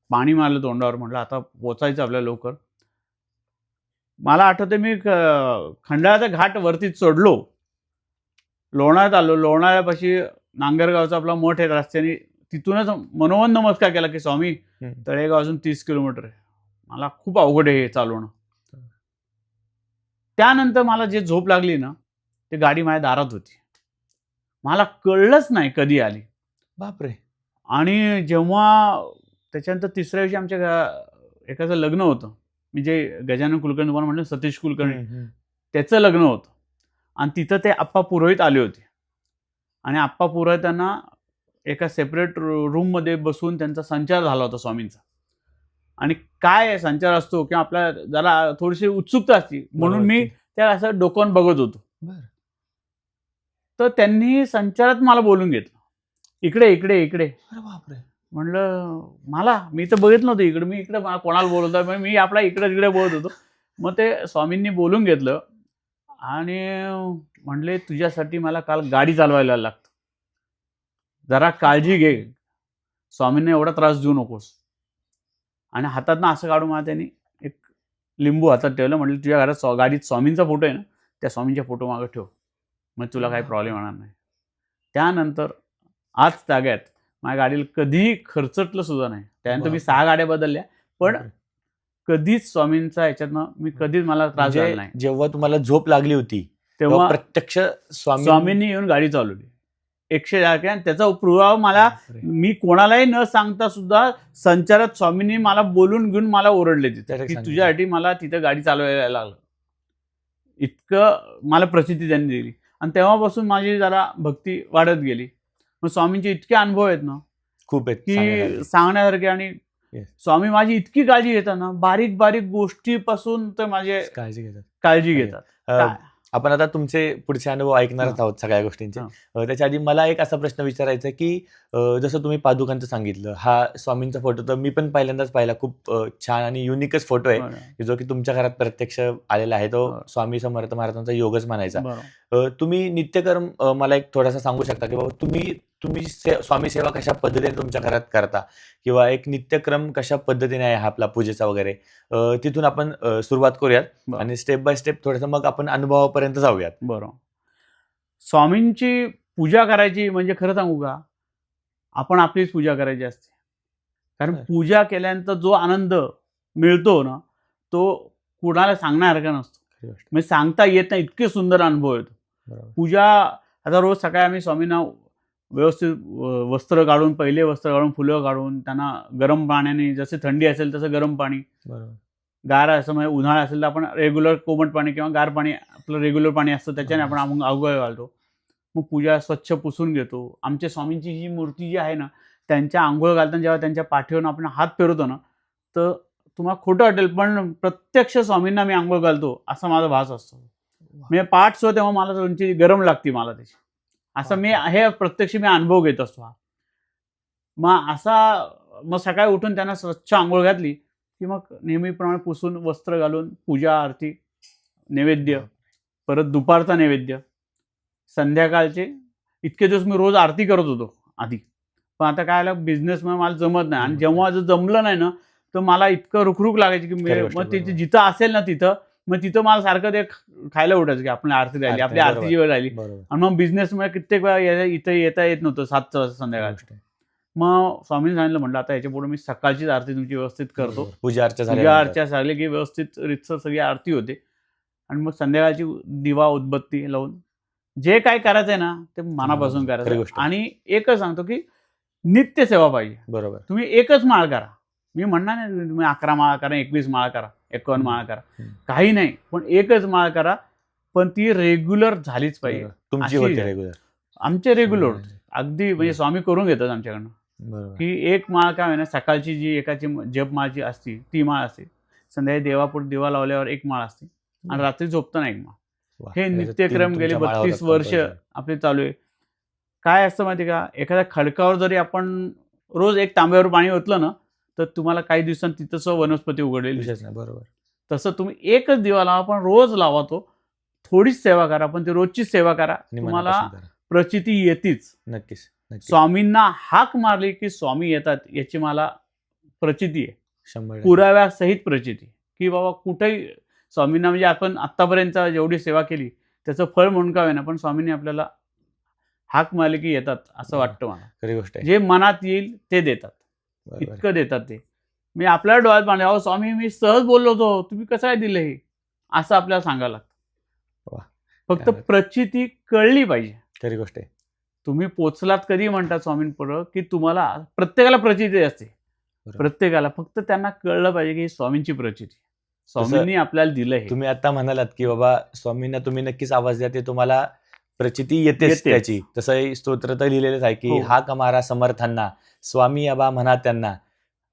Speaker 1: पाणी मारलं तोंडावर. म्हटलं आता पोचायचं आपल्याला लवकर. मला आठवतं मी खंडाळाचा घाट वरती चढलो, लोणाळ्यात आलो. लोणाळ्यापाशी नांगरगावचा आपला मठ आहे रस्त्याने, तिथूनच मनोमन नमस्कार केला की स्वामी तळेगाव अजून 30 किलोमीटर आहे, मला खूप अवघड आहे हे चालवणं. त्यानंतर मला जे झोप लागली ना ते गाडी माझ्या दारात होती. मला कळलंच नाही कधी आली.
Speaker 2: बापरे.
Speaker 1: आणि जेव्हा त्याच्यानंतर तिसऱ्या दिवशी आमच्या एकाचं लग्न होतं, मी जे गजानन कुलकर्णी तुम्हाला म्हटलं सतीश कुलकर्णी, त्याचं लग्न होतं. आणि तिथं ते आप्पा पुरोहित आले होते आणि आप्पा पुरोहितांना एका सेपरेट रूममध्ये बसून त्यांचा संचार झाला होता स्वामींचा. आणि काय संचार असतो किंवा आपल्या जरा थोडीशी उत्सुकता असते म्हणून मी त्या असं डोकावून बघत होतो. तर त्यांनी संचारात मला बोलून घेतलं, इकडे इकडे इकडे. म्हणलं मी तर बघितलं नव्हतं इकडे, मी इकडे कोणाला बोलवतो, मी आपला इकडे तिकडे बोलत होतो. मग ते स्वामींनी बोलून घेतलं आणि म्हणले तुझ्यासाठी मला काल गाडी चालवायला लागतं, जरा काळजी घे, स्वामींना एवढा त्रास देऊ नकोस. आणि हातातनं असं काढून मला त्यांनी एक लिंबू हातात ठेवलं. म्हटलं तुझ्या घरात गाडीत स्वामींचा फोटो आहे ना, त्या स्वामींच्या फोटो मागं ठेव, मग तुला काही प्रॉब्लेम येणार नाही. त्यानंतर आज ताग्यात माझ्या गाडीला कधीही खर्चटलं सुद्धा नाही. त्यानंतर मी 6 गाड्या बदलल्या, पण कधीच स्वामींचा याच्यातनं मी कधीच मला त्रास झाला नाही.
Speaker 2: जेव्हा तुम्हाला झोप लागली होती तेव्हा प्रत्यक्ष
Speaker 1: स्वामींनी येऊन गाडी चालवली 110. आणि त्याचा पुरावा मला, मी कोणालाही न सांगता सुद्धा संचारात स्वामींनी मला बोलून घेऊन मला ओरडले तिथे की तुझ्यासाठी मला तिथं गाडी चालवायला लागलं. इतकं मला प्रसिद्धी त्यांनी दिली. आणि तेव्हापासून माझी जरा भक्ती वाढत गेली. मग स्वामींचे इतके अनुभव आहेत ना,
Speaker 2: खूप आहेत
Speaker 1: की सांगण्यासारखे. आणि स्वामी माझी इतकी काळजी घेतात ना, बारीक बारीक गोष्टीपासून तर माझे काळजी घेतात.
Speaker 2: आपण आता तुमचे पुढचे अनुभव ऐकणारच आहोत सगळ्या गोष्टींचे. त्याच्या आधी मला एक असा प्रश्न विचारायचा की जसं तुम्ही पादुकांचं सांगितलं, हा स्वामींचा फोटो तर मी पण पहिल्यांदाच पाहिला. खूप छान आणि युनिकच फोटो आहे जो की तुमच्या घरात प्रत्यक्ष आलेला आहे. तो स्वामी समर्थ महाराजांचा योगच म्हणायचा. तुम्ही नित्यकर्म मला एक थोडासा सांगू शकता की बाबा तुम्ही स्वामी सेवा कशा पद्धतीने तुमच्या घरात करता, किंवा एक नित्यक्रम कशा पद्धतीने आहे हा आपला पूजेचा वगैरे, तिथून आपण सुरुवात करूयात
Speaker 1: बरं.
Speaker 2: आणि स्टेप बाय स्टेप थोडंसं मग आपण अनुभवापर्यंत जाऊयात.
Speaker 1: बरोबर. स्वामींची पूजा करायची म्हणजे खरं सांगू का, आपण आपलीच पूजा करायची असते. कारण
Speaker 2: बरं.
Speaker 1: पूजा केल्यानंतर जो आनंद मिळतो ना, तो कुणाला सांगण्यासारखा नसतो.
Speaker 2: खरी गोष्ट.
Speaker 1: म्हणजे सांगता येत नाही, इतके सुंदर अनुभव येतो.
Speaker 2: बरोबर.
Speaker 1: पूजा आता रोज सकाळी आम्ही स्वामींना व्यवस्थित वस्त्र काढून, पहिले वस्त्र काढून, फुलं काढून, त्यांना गरम पाण्याने, जसे थंडी असेल तसं गरम पाणी,
Speaker 2: बरोबर.
Speaker 1: गार असं म्हणजे उन्हाळा असेल तर आपण रेग्युलर कोमट पाणी किंवा गार पाणी, आपलं रेग्युलर पाणी असतं त्याच्याने आपण आंघोळ घालतो. मग पूजा स्वच्छ पुसून घेतो. आमच्या स्वामींची ही मूर्ती जी आहे ना, त्यांच्या आंघोळ घालताना जेव्हा त्यांच्या पाठीवरून आपण हात फिरवतो ना, तर तुम्हाला खोटं वाटेल पण प्रत्यक्ष स्वामींना मी आंघोळ घालतो असा माझा भास असतो. म्हणजे पाठ सो तेव्हा मला त्यांची गरम लागते मला त्याची, असं मी हे प्रत्यक्ष मी अनुभव घेत असतो. हा मग सकाळी उठून त्यांना स्वच्छ आंघोळ घातली की मग नेहमीप्रमाणे पुसून वस्त्र घालून पूजा आरती, नैवेद्य, परत दुपारचा नैवेद्य, संध्याकाळचे. इतके दिवस मी रोज आरती करत होतो आधी, पण आता काय आलं बिझनेसमुळे मला जमत नाही. आणि जेव्हा जर जमलं नाही ना, तर मला इतकं रुखरुख लागायची की मग तिथे जिथं असेल ना तिथं तिथं मला सारखं ते खायला उठायचं की आपली आरती राहिली, आपली आरतीची वेळ राहिली. आणि मग बिझनेसमुळे कित्येक वेळा इथं येता येत नव्हतं 7 वाजता संध्याकाळी. मग स्वामींनी सांगितलं, म्हटलं आता याच्या पुढे मी सकाळचीच आरती तुमची व्यवस्थित करतो.
Speaker 2: पूजा अर्चा
Speaker 1: झाली की व्यवस्थित रितसर सगळी आरती होते. आणि मग संध्याकाळची दिवा उदबत्ती लावून जे काय करायचंय ना ते मनापासून करायचं. आणि एकच सांगतो की नित्य सेवा पाहिजे.
Speaker 2: बरोबर.
Speaker 1: तुम्ही एकच माळ करा, मी म्हणणार नाही तुम्ही 11 माळा करा, 21 माळा करा, 51 माळा करा, काही नाही, पण एकच माळ करा, पण ती रेग्युलर झालीच पाहिजे.
Speaker 2: तुमची होते रेग्युलर,
Speaker 1: आमचे रेग्युलर अगदी म्हणजे स्वामी करून घेतात आमच्याकडनं की एक माळ काय ना, सकाळची जी एकाची जप माळची असते ती माळ असते, संध्याकाळी देवापुढे दिवा लावल्यावर एक माळ असते, आणि रात्री झोपताना एक माळ. हे नित्यक्रम गेले 32 वर्ष आपले चालू आहे. काय असतं माहिती का, एखाद्या खडकावर जरी आपण रोज एक तांब्यावर पाणी ओतलं ना, तर तुम्हाला काही दिवसांत तिथंच वनस्पती उघडलेली.
Speaker 2: बरोबर.
Speaker 1: तसं तुम्ही एकच दिवा लावा, पण रोज लावा, तो थोडीच सेवा करा, पण ती रोजचीच सेवा करा, तुम्हाला प्रचिती येतीच.
Speaker 2: नक्कीच.
Speaker 1: स्वामींना हाक मारली की स्वामी येतात याची मला प्रचिती आहे,
Speaker 2: 100%
Speaker 1: पुराव्यासहित प्रचिती, की बाबा कुठेही स्वामींना म्हणजे आपण आत्तापर्यंत जेवढी सेवा केली त्याचं फळ म्हणून का होईना, पण स्वामींनी आपल्याला हाक मारली की येतात असं वाटतं मला.
Speaker 2: खरी गोष्ट आहे.
Speaker 1: जे मनात येईल ते देतात, इतकं देतात ते. मी आपल्या डोळ्यात पाणी, अहो स्वामी मी सहज बोललो होतो, तुम्ही कसं काय दिलं हे, असं आपल्याला सांगायला लागतं. फक्त प्रचिती कळली पाहिजे.
Speaker 2: खरी गोष्ट आहे.
Speaker 1: तुम्ही पोचलात कधी म्हणतात स्वामींपुढं की तुम्हाला प्रत्येकाला प्रचिती असते, प्रत्येकाला, फक्त त्यांना कळलं पाहिजे की स्वामींची प्रचिती स्वामींनी आपल्याला दिलंय.
Speaker 2: तुम्ही आता म्हणालात की बाबा स्वामींना तुम्ही नक्कीच आवाज द्या, ते तुम्हाला प्रचिती येतेच त्याची. तसं स्तोत्र तर लिहिलेलंच आहे की हाक मारा समर्थांना, स्वामी आबा म्हणा त्यांना,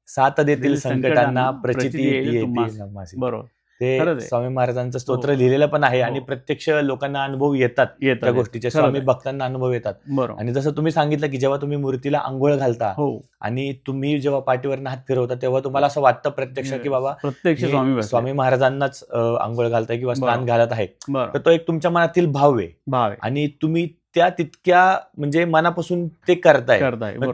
Speaker 2: साथ देतील संकटांना, प्रचिती येईल तुम्हासी.
Speaker 1: बरोबर.
Speaker 2: ते स्वामी महाराजांचं स्तोत्र लिहिलेलं पण आहे. आणि प्रत्यक्ष लोकांना अनुभव येतात त्या गोष्टीचे, स्वामी भक्तांना अनुभव येतात. आणि जसं तुम्ही सांगितलं की जेव्हा तुम्ही मूर्तीला आंघोळ घालता आणि तुम्ही जेव्हा पाठीवरनं हात फिरवता, तेव्हा तुम्हाला असं वाटतं प्रत्यक्ष की बाबा
Speaker 1: प्रत्यक्ष
Speaker 2: स्वामी महाराजांनाच आंघोळ घालताय किंवा स्नान घालत आहे. तर तो एक तुमच्या मनातील भाव आहे, आणि तुम्ही त्या तितक्या म्हणजे मनापासून ते करताय.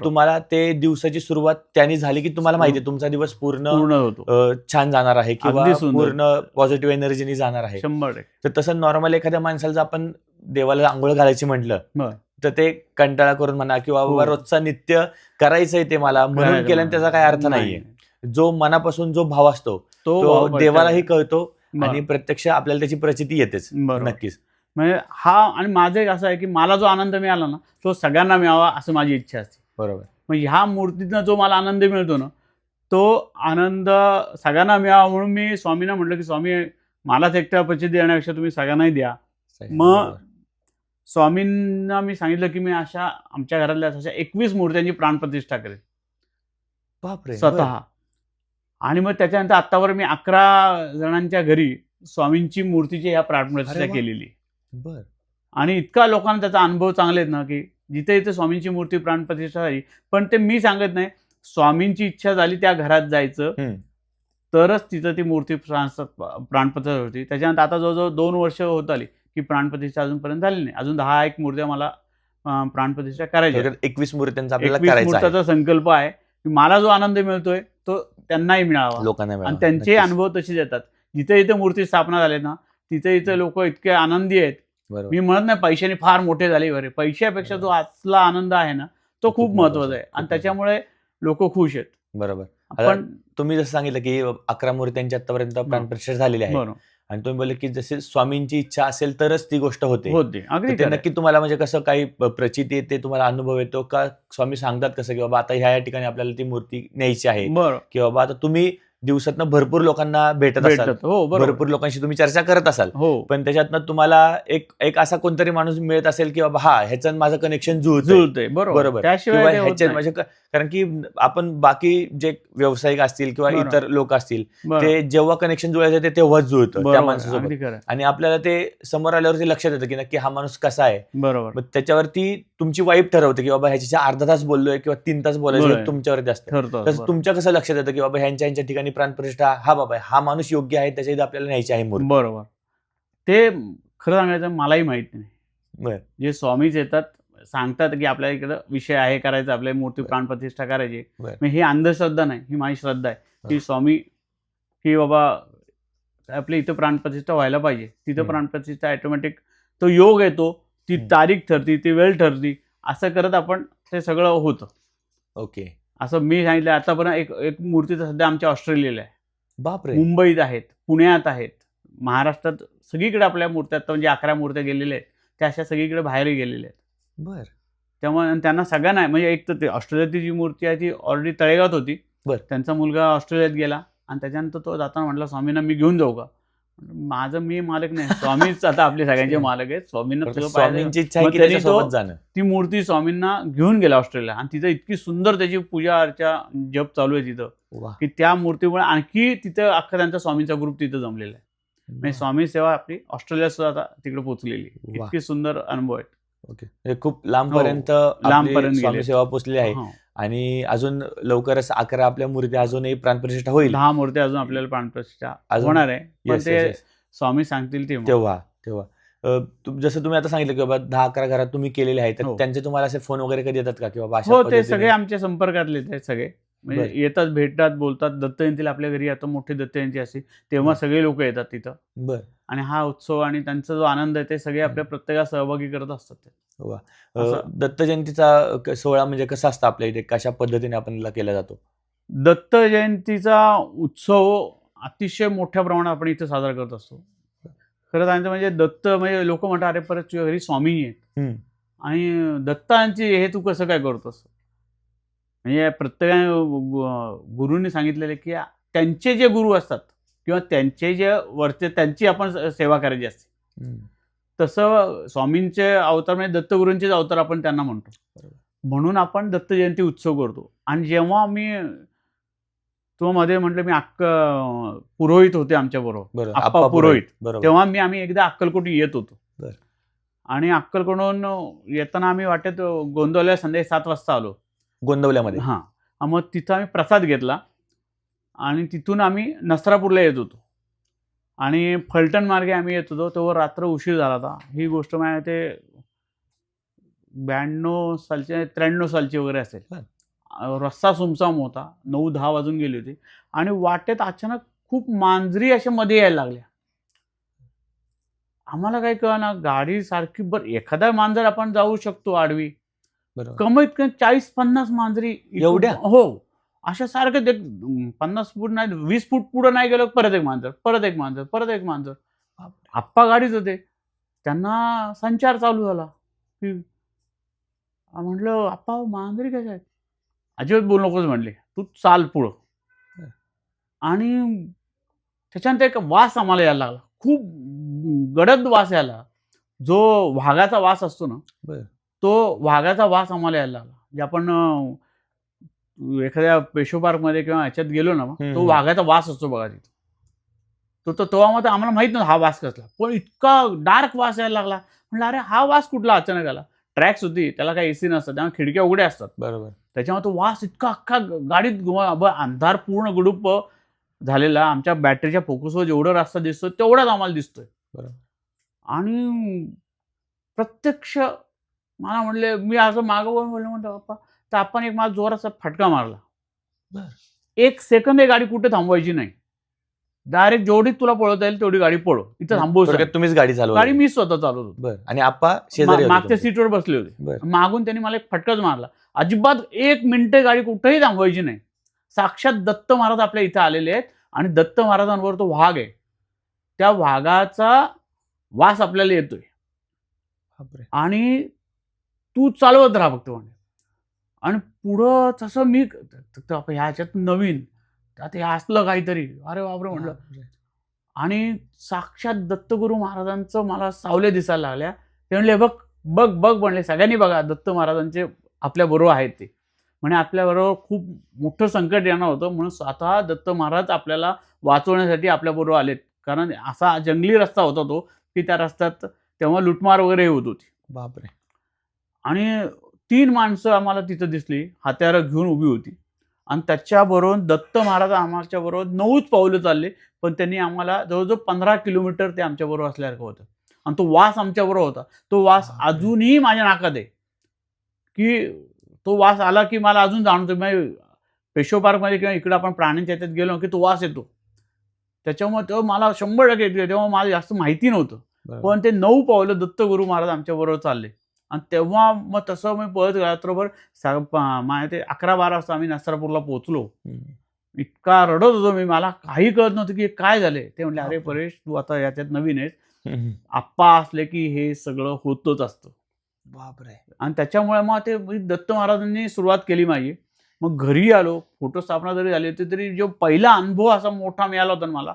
Speaker 2: तुम्हाला ते दिवसाची सुरुवात त्यांनी झाली की तुम्हाला माहिती आहे तुमचा दिवस पूर्ण छान जाणार आहे किंवा पूर्ण पॉझिटिव्ह एनर्जीनी जाणार आहे.
Speaker 1: 100%.
Speaker 2: तर तसं नॉर्मल एखाद्या माणसाला जर आपण देवाला आंघोळ घालायची म्हटलं तर ते कंटाळा करून म्हणा किंवा बाबा रोजचा नित्य करायचंय ते मला म्हणून केल्याने त्याचा काही अर्थ नाहीये. जो मनापासून जो भाव असतो तो देवालाही कळतो आणि प्रत्यक्ष आपल्याला त्याची प्रचिती येतेच. नक्कीच.
Speaker 1: म्हणजे हा, आणि माझं एक असं आहे की मला जो आनंद मिळाला ना तो सगळ्यांना मिळावा असं माझी इच्छा असते.
Speaker 2: बरोबर.
Speaker 1: मग ह्या मूर्तीतनं जो मला आनंद मिळतो ना, तो आनंद सगळ्यांना मिळावा म्हणून मी स्वामींना म्हटलं की स्वामी मलाच एकट्या प्रचिती देण्यापेक्षा तुम्ही सगळ्यांनाही द्या. मग स्वामींना मी सांगितलं की मी अशा आमच्या घरातल्या अशा 21 मूर्त्यांची प्राणप्रतिष्ठा करेन.
Speaker 2: बापरे.
Speaker 1: स्वतः. आणि मग त्याच्यानंतर आत्तावर मी 11 जणांच्या घरी स्वामींची मूर्तीची ह्या प्राणप्रतिष्ठा केलेली. आणि इतका लोकांना त्याचा अनुभव चांगले आहेत ना की जिथे जिथे स्वामींची मूर्ती प्राणप्रतिष्ठा झाली, पण ते मी सांगत नाही, स्वामींची इच्छा झाली त्या घरात जायचं तरच तिथं ती मूर्ती प्राणप्रतिष्ठा होती. त्याच्यानंतर आता जवळजवळ 2 वर्ष होत आली की प्राणप्रतिष्ठा अजूनपर्यंत झाली नाही. अजून 10 मूर्त्या मला प्राणप्रतिष्ठा करायची आहे.
Speaker 2: 21 मूर्त्यांचा आपल्याला
Speaker 1: 21
Speaker 2: करायचा आहे.
Speaker 1: मूर्त्याचा संकल्प आहे की मला जो आनंद मिळतोय तो त्यांनाही मिळावा
Speaker 2: लोकांना
Speaker 1: आणि
Speaker 2: मिळावा.
Speaker 1: त्यांचे
Speaker 2: नक्कीच.
Speaker 1: अनुभव तसेच येतात. जिथे जिथे मूर्ती स्थापना झाले ना तिथे इथे लोक इतके आनंदी आहेत.
Speaker 2: बरोबर.
Speaker 1: मी म्हणत नाही पैशाने फार मोठे झाले बरे, पैशापेक्षा जो आतला आनंद आहे ना तो खूप महत्वाचा आहे आणि त्याच्यामुळे लोक खुश आहेत.
Speaker 2: बरोबर.
Speaker 1: आपण
Speaker 2: तुम्ही जसं सांगितलं की 11 मूर्त्यांची आतापर्यंत प्राणप्रतिष्ठा झालेली आहे
Speaker 1: बरोबर
Speaker 2: आणि तुम्ही बोलले की जसे स्वामींची इच्छा असेल तरच ती गोष्ट होते.
Speaker 1: अगदी
Speaker 2: तर ते नक्की तुम्हाला म्हणजे कसं काही प्रचिती येते, तुम्हाला अनुभव येतो का? स्वामी सांगतात कसं की बाबा आता ह्या ठिकाणी आपल्याला ती मूर्ती न्यायची आहे,
Speaker 1: बरोबर
Speaker 2: की बाबा आता तुम्ही दिवसातनं भरपूर लोकांना भेटत असाल,
Speaker 1: हो बरोबर
Speaker 2: भरपूर लोकांशी तुम्ही चर्चा करत असाल,
Speaker 1: हो
Speaker 2: पण त्याच्यातनं तुम्हाला एक असा कोणतरी माणूस मिळत असेल की बाबा हा ह्याचं माझं कनेक्शन जुळतंय.
Speaker 1: बरोबर त्याशिवाय
Speaker 2: किंवा
Speaker 1: ते होत
Speaker 2: ह्याच्यात
Speaker 1: नाही.
Speaker 2: म्हणजे कारण की आपण बाकी जे व्यावसायिक असतील किंवा
Speaker 1: बरोबर.
Speaker 2: इतर लोक असतील
Speaker 1: बरोबर.
Speaker 2: ते जेव्हा कनेक्शन जुळायचं ते तेव्हाच जुळतं त्या
Speaker 1: बरोबर,
Speaker 2: माणसासोबत
Speaker 1: अगदी खरं.
Speaker 2: आणि आपल्याला ते समोर आल्यावरती लक्षात येतं की नक्की हा माणूस कसा आहे.
Speaker 1: बरोबर
Speaker 2: मग त्याच्यावरती तुमची वाईब ठरवते की बाबा ह्याच्या अर्धा तास बोललोय किंवा 3 तास बोलायचं
Speaker 1: बरोबर.
Speaker 2: हे तुमच्यावरती असतं.
Speaker 1: ठरतं.
Speaker 2: तसं तुमच्या कसं लक्षात येतं की बाबा ह्यांच्या ठिकाणी प्राणप्रतिष्ठा हा बाबा हा माणूस योग्य आहे, त्याच्या इथे आपल्याला न्यायची आहे मूर्ती.
Speaker 1: बरोबर ते खरं सांगायचं मलाही माहित नाही.
Speaker 2: बरं.
Speaker 1: जे स्वामीच येतात सांगतात की आपल्या इकडं विषय आहे करायचा, आपल्या मूर्ती प्राणप्रतिष्ठा करायची.
Speaker 2: बरं.
Speaker 1: मग ही अंधश्रद्धा नाही, ही माझी श्रद्धा आहे की
Speaker 2: बरं.
Speaker 1: स्वामी की बाबा आपल्या इथं प्राणप्रतिष्ठा व्हायला पाहिजे. तिथं
Speaker 2: हम्म.
Speaker 1: प्राणप्रतिष्ठा ऑटोमॅटिक तो योग येतो, ती तारीख ठरती, ती वेळ ठरती. असं करत आपण ते सगळं होतं.
Speaker 2: ओके.
Speaker 1: असं मी सांगितलं आतापर्यंत एक मूर्ती तर सध्या आमच्या ऑस्ट्रेलियाला आहे,
Speaker 2: बापरे.
Speaker 1: मुंबईत आहेत, पुण्यात आहेत, महाराष्ट्रात सगळीकडे आपल्या मूर्त्या आता म्हणजे 11 मूर्त्या गेलेल्या आहेत. त्या अशा सगळीकडे बाहेरही गेलेल्या आहेत.
Speaker 2: बर.
Speaker 1: त्यामुळे आणि त्यांना सगळ्यांना म्हणजे एक तर ते ऑस्ट्रेलियातली जी मूर्ती आहे ती ऑलरेडी तळेगावात होती.
Speaker 2: बरं.
Speaker 1: त्यांचा मुलगा ऑस्ट्रेलियात गेला आणि त्याच्यानंतर तो जाताना म्हटला स्वामींना मी घेऊन जाऊ का? माझं मी मालक नाही, स्वामीच आता आपले सगळ्यांचे मालक आहेत. स्वामींना तुझं पाहिजे.
Speaker 2: स्वामींची इच्छा आहे
Speaker 1: मग
Speaker 2: की
Speaker 1: त्यांनी
Speaker 2: त्याच्यासोबत जाणं.
Speaker 1: ती मूर्ती स्वामींना घेऊन गेला ऑस्ट्रेलिया आणि तिथं इतकी सुंदर त्याची पूजा अर्चा जप चालू आहे तिथं
Speaker 2: वा.
Speaker 1: की त्या मूर्तीमुळे आणखी तिथं अख्खा त्यांचा स्वामींचा ग्रुप तिथं जमलेला आहे. म्हणजे स्वामी सेवा आपली ऑस्ट्रेलियात सुद्धा आता तिकडे पोहोचलेली आहे.
Speaker 2: वा.
Speaker 1: इतकी सुंदर अनुभव आहेत.
Speaker 2: ओके. म्हणजे खूप लांबपर्यंत
Speaker 1: लांबपर्यंत
Speaker 2: स्वामी
Speaker 1: गेले.
Speaker 2: सेवा पोहोचलेली आहे
Speaker 1: हो.
Speaker 2: आणि अजून लवकरच 11 आपल्या मूर्ती अजूनही प्राणप्रतिष्ठा होईल.
Speaker 1: 10 मूर्त्या अजून आपल्याला प्राणप्रतिष्ठा
Speaker 2: अजून-
Speaker 1: होणार आहे. पण
Speaker 2: Yes,
Speaker 1: ते
Speaker 2: yes, yes.
Speaker 1: स्वामी सांगतील तेव्हा.
Speaker 2: तेव्हा जसं तुम्ही आता सांगितलं की बाबा 10-11 घरात तुम्ही केलेले आहेत, तर
Speaker 1: हो.
Speaker 2: त्यांचे तुम्हाला असे फोन वगैरे कधी येतात का की बाबा अशा
Speaker 1: हो ते
Speaker 2: पद्धतीने-
Speaker 1: सगळे आमच्या संपर्कातले ते सगळे म्हणजे
Speaker 2: बरं.
Speaker 1: येतात, भेटतात, बोलतात. दत्त जयंतीला आपल्या घरी आता मोठी दत्त जयंती असते तेव्हा
Speaker 2: बरं.
Speaker 1: सगळे लोक येतात तिथं
Speaker 2: बर.
Speaker 1: आणि हा उत्सव आणि त्यांचा जो आनंद आहे ते सगळे आपल्या प्रत्येकात सहभागी करत असतात ते.
Speaker 2: वा.
Speaker 1: असं-
Speaker 2: दत्त जयंतीचा सोहळा म्हणजे कसा असतं आपल्या इथे, कशा पद्धतीने आपण केला जातो?
Speaker 1: दत्त जयंतीचा उत्सव अतिशय मोठ्या प्रमाणात आपण इथं साजरा करत असतो. खरं सांगायचं म्हणजे दत्त म्हणजे लोक म्हणतात अरे परत तुझ्या घरी स्वामी आहेत
Speaker 2: हम्म.
Speaker 1: आणि दत्तांची हे तू कसं काय करतोस? म्हणजे प्रत्येकाने गुरूंनी सांगितलेलं की त्यांचे जे गुरु असतात किंवा त्यांचे जे वरचे त्यांची आपण सेवा करायची असते.
Speaker 2: हम्म.
Speaker 1: तसं स्वामींचे अवतार म्हणजे दत्तगुरूंचेच अवतार आपण त्यांना म्हणतो.
Speaker 2: बरोबर.
Speaker 1: म्हणून आपण दत्त जयंती उत्सव करतो. आणि जेव्हा मी तो मध्ये म्हटलं मी पुरोहित होते आमच्या बरोबर, आप्पा पुरोहित,
Speaker 2: बरोबर.
Speaker 1: तेव्हा आम्ही एकदा अक्कलकोटी येत होतो.
Speaker 2: बरं.
Speaker 1: आणि अक्कलकोटून येताना आम्ही वाटेत गोंदवल्या संध्याकाळी 7 वाजता आलो.
Speaker 2: गोंदवल्यामध्ये.
Speaker 1: हां. मग तिथं आम्ही प्रसाद घेतला आणि तिथून आम्ही नसरापूरला येत होतो आणि फलटण मार्गे आम्ही येत होतो. तेव्हा रात्र उशीर झाला होता. ही गोष्ट माझ्या ते 92 सालची 93 सालची वगैरे असेल. रस्ता सुमसाम होता. 9-10 वाजून गेले होते आणि वाटेत अचानक खूप मांजरी अशा मध्ये यायला लागल्या. आम्हाला काही कळेना, गाडी सारखी बरं एखादा मांजर आपण जाऊ शकतो आडवी,
Speaker 2: बरोबर.
Speaker 1: कमीत कमी 40-50 मांजरी
Speaker 2: एवढ्या?
Speaker 1: हो अशा सारखं 50 फूट नाही 20 फूट पुढे नाही गेलो परत एक मांजर, परत एक मांजर, परत एक मांजर. आप्पा गाडीच होते, त्यांना संचार चालू झाला की म्हटलं आप्पा मांजरी कशा आहेत? अजिबात बोलू नकोस म्हणले, तू चाल पुढं. आणि त्याच्यानंतर एक वास आम्हाला यायला लागला, खूप गडद वास यायला. जो वाघाचा वास असतो ना,
Speaker 2: बरं. तो
Speaker 1: वाघाचा वास आम्हाला यायला लागला. जे आपण एखाद्या पेशो पार्कमध्ये किंवा ह्याच्यात गेलो ना, तो वाघाचा वास असतो बघा तिथे. तो आम्हाला माहित नव्हता हा वास कसला, पण इतका डार्क वास यायला लागला. म्हणलं अरे हा वास कुठला अचानक आला? ट्रॅक्स होती, त्याला काही एसी नसतं, त्यामुळे खिडक्या उघड्या असतात.
Speaker 2: बरोबर.
Speaker 1: त्याच्यामुळे तो वास इतका अख्खा गाडीत अंधार पूर्ण गुडूप झालेला. आमच्या बॅटरीच्या फोकसवर जेवढा रस्ता दिसतोय तेवढाच आम्हाला दिसतोय.
Speaker 2: बरोबर.
Speaker 1: आणि प्रत्यक्ष मला म्हणले, मी असं मागं वळून बोललो, म्हणतो बाप्पा, तर आपण एक मला जोराचा फटका मारला.
Speaker 2: बरं.
Speaker 1: 1 सेकंद ही गाडी कुठे थांबवायची नाही. डायरेक्ट जेवढी तुला पळवता येईल तेवढी गाडी पळव. इथं थांबवू
Speaker 2: थोडक्यात तुम्हीच गाडी चालवली.
Speaker 1: गाडी मी स्वतः चालवत होतो.
Speaker 2: बरं. आणि आप्पा शेजारी होते
Speaker 1: मागच्या
Speaker 2: तुमचे?
Speaker 1: सीटवर बसले होते.
Speaker 2: बरं.
Speaker 1: मागून त्यांनी मला एक फटकाच मारला. अजिबात 1 मिनिट गाडी कुठेही थांबवायची नाही. साक्षात दत्त महाराज आपल्या इथे आलेले आहेत आणि दत्त महाराजांवर तो वाघ आहे. त्या वाघाचा वास आपल्याला येतोय
Speaker 2: बापरे.
Speaker 1: आणि तू चालवत राहा फक्त म्हणे. आणि पुढं तसं मी ह्याच्यात नवीन त्यात हे असलं काहीतरी, अरे बापरे म्हटलं.
Speaker 2: बापरे.
Speaker 1: आणि साक्षात दत्तगुरू महाराजांचं मला सावले दिसायला लागल्या. ते म्हणले, बघ बघ बघ म्हणले, सगळ्यांनी बघा, दत्त महाराजांचे आपल्याबरोबर आहेत ते. म्हणे आपल्याबरोबर खूप मोठं संकट येणार होतं, म्हणून स्वतः दत्त महाराज आपल्याला वाचवण्यासाठी आपल्याबरोबर आलेत. कारण असा जंगली रस्ता होता तो, की त्या रस्त्यात तेव्हा लुटमार वगैरे होत होती.
Speaker 2: बापरे.
Speaker 1: आणि 3 माणसं आम्हाला तिथं दिसली, हत्यारं घेऊन उभी होती. आणि त्याच्याबरोबर दत्त महाराज आमच्याबरोबर 9च पावलं चालले, पण त्यांनी आम्हाला जवळजवळ 15 किलोमीटर ते आमच्याबरोबर असल्यासारखं होतं. आणि तो वास आमच्याबरोबर होता. तो वास अजूनही माझ्या नाकात आहे, की तो वास आला की मला अजून जाणवतो. पेशो पार्कमध्ये किंवा इकडे आपण प्राण्यांच्या ह्याच्यात गेलो की तो वास येतो. त्याच्यामुळे तेव्हा मला 100% येतो. तेव्हा मला जास्त माहिती नव्हतं. पण ते 9 पावलं दत्तगुरू महाराज आमच्याबरोबर चालले. आणि तेव्हा मग तसं मी पळत रात्रभर माझ्या ते 11-12 वाजता आम्ही नसरापूरला पोहोचलो. इतका रडत होतो मी, मला काही कळत नव्हतं की काय झालंय. ते म्हणले, अरे परेश, तू आता याच्यात नवीन आहेस, आप्पा असले की हे सगळं होतच असतं.
Speaker 2: बापरे.
Speaker 1: आणि त्याच्यामुळे मग ते दत्त महाराजांनी सुरुवात केली माझी. मग घरी आलो, फोटो स्थापना जरी झाली होती तरी जो पहिला अनुभव असा मोठा मिळाला होता मला.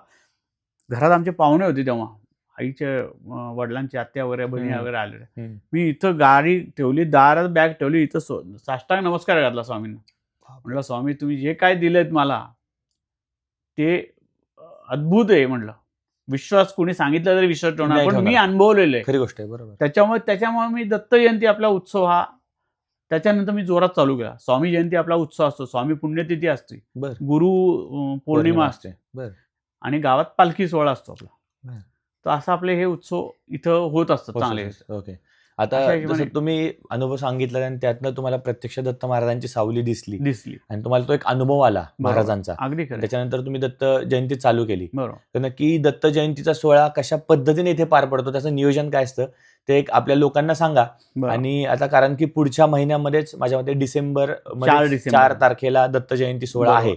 Speaker 1: घरात आमचे पाहुणे होते तेव्हा, आईच्या वडिलांची आत्या वगैरे, बहिणी वगैरे आलेल्या. मी इथं गाडी ठेवली, दारात बॅग ठेवली, इथं साष्टांग नमस्कार घातला स्वामींना. म्हटलं, स्वामी तुम्ही जे काय दिलेत मला ते अद्भुत आहे. म्हटलं, विश्वास कोणी सांगितलं तरी विश्वास ठेवणार, पण मी अनुभवलेलं आहे.
Speaker 2: खरी गोष्ट आहे. बरोबर.
Speaker 1: त्याच्यामुळे मी दत्त जयंती आपला उत्सव हा त्याच्यानंतर मी जोरात चालू केला. स्वामी जयंती आपला उत्सव असतो, स्वामी पुण्यतिथी असते, गुरु पौर्णिमा असते, आणि गावात पालखी सोहळा असतो आपला. तर असं आपले हे उत्सव इथं होत असतात चांगले.
Speaker 2: ओके. आता जसं तुम्ही अनुभव सांगितला आणि त्यातनं तुम्हाला प्रत्यक्ष दत्त महाराजांची सावली दिसली आणि तुम्हाला तो एक अनुभव आला महाराजांचा.
Speaker 1: अगदी खरं.
Speaker 2: त्याच्यानंतर तुम्ही दत्त जयंती चालू केली.
Speaker 1: बरोबर.
Speaker 2: तर नक्की दत्त जयंतीचा सोहळा कशा पद्धतीने इथे पार पडतो, त्याचं नियोजन काय असतं ते एक आपल्या लोकांना सांगा. आणि आता कारण की पुढच्या महिन्यामध्येच माझ्या मते डिसेंबर 4 तारखेला दत्त जयंती सोहळा आहे.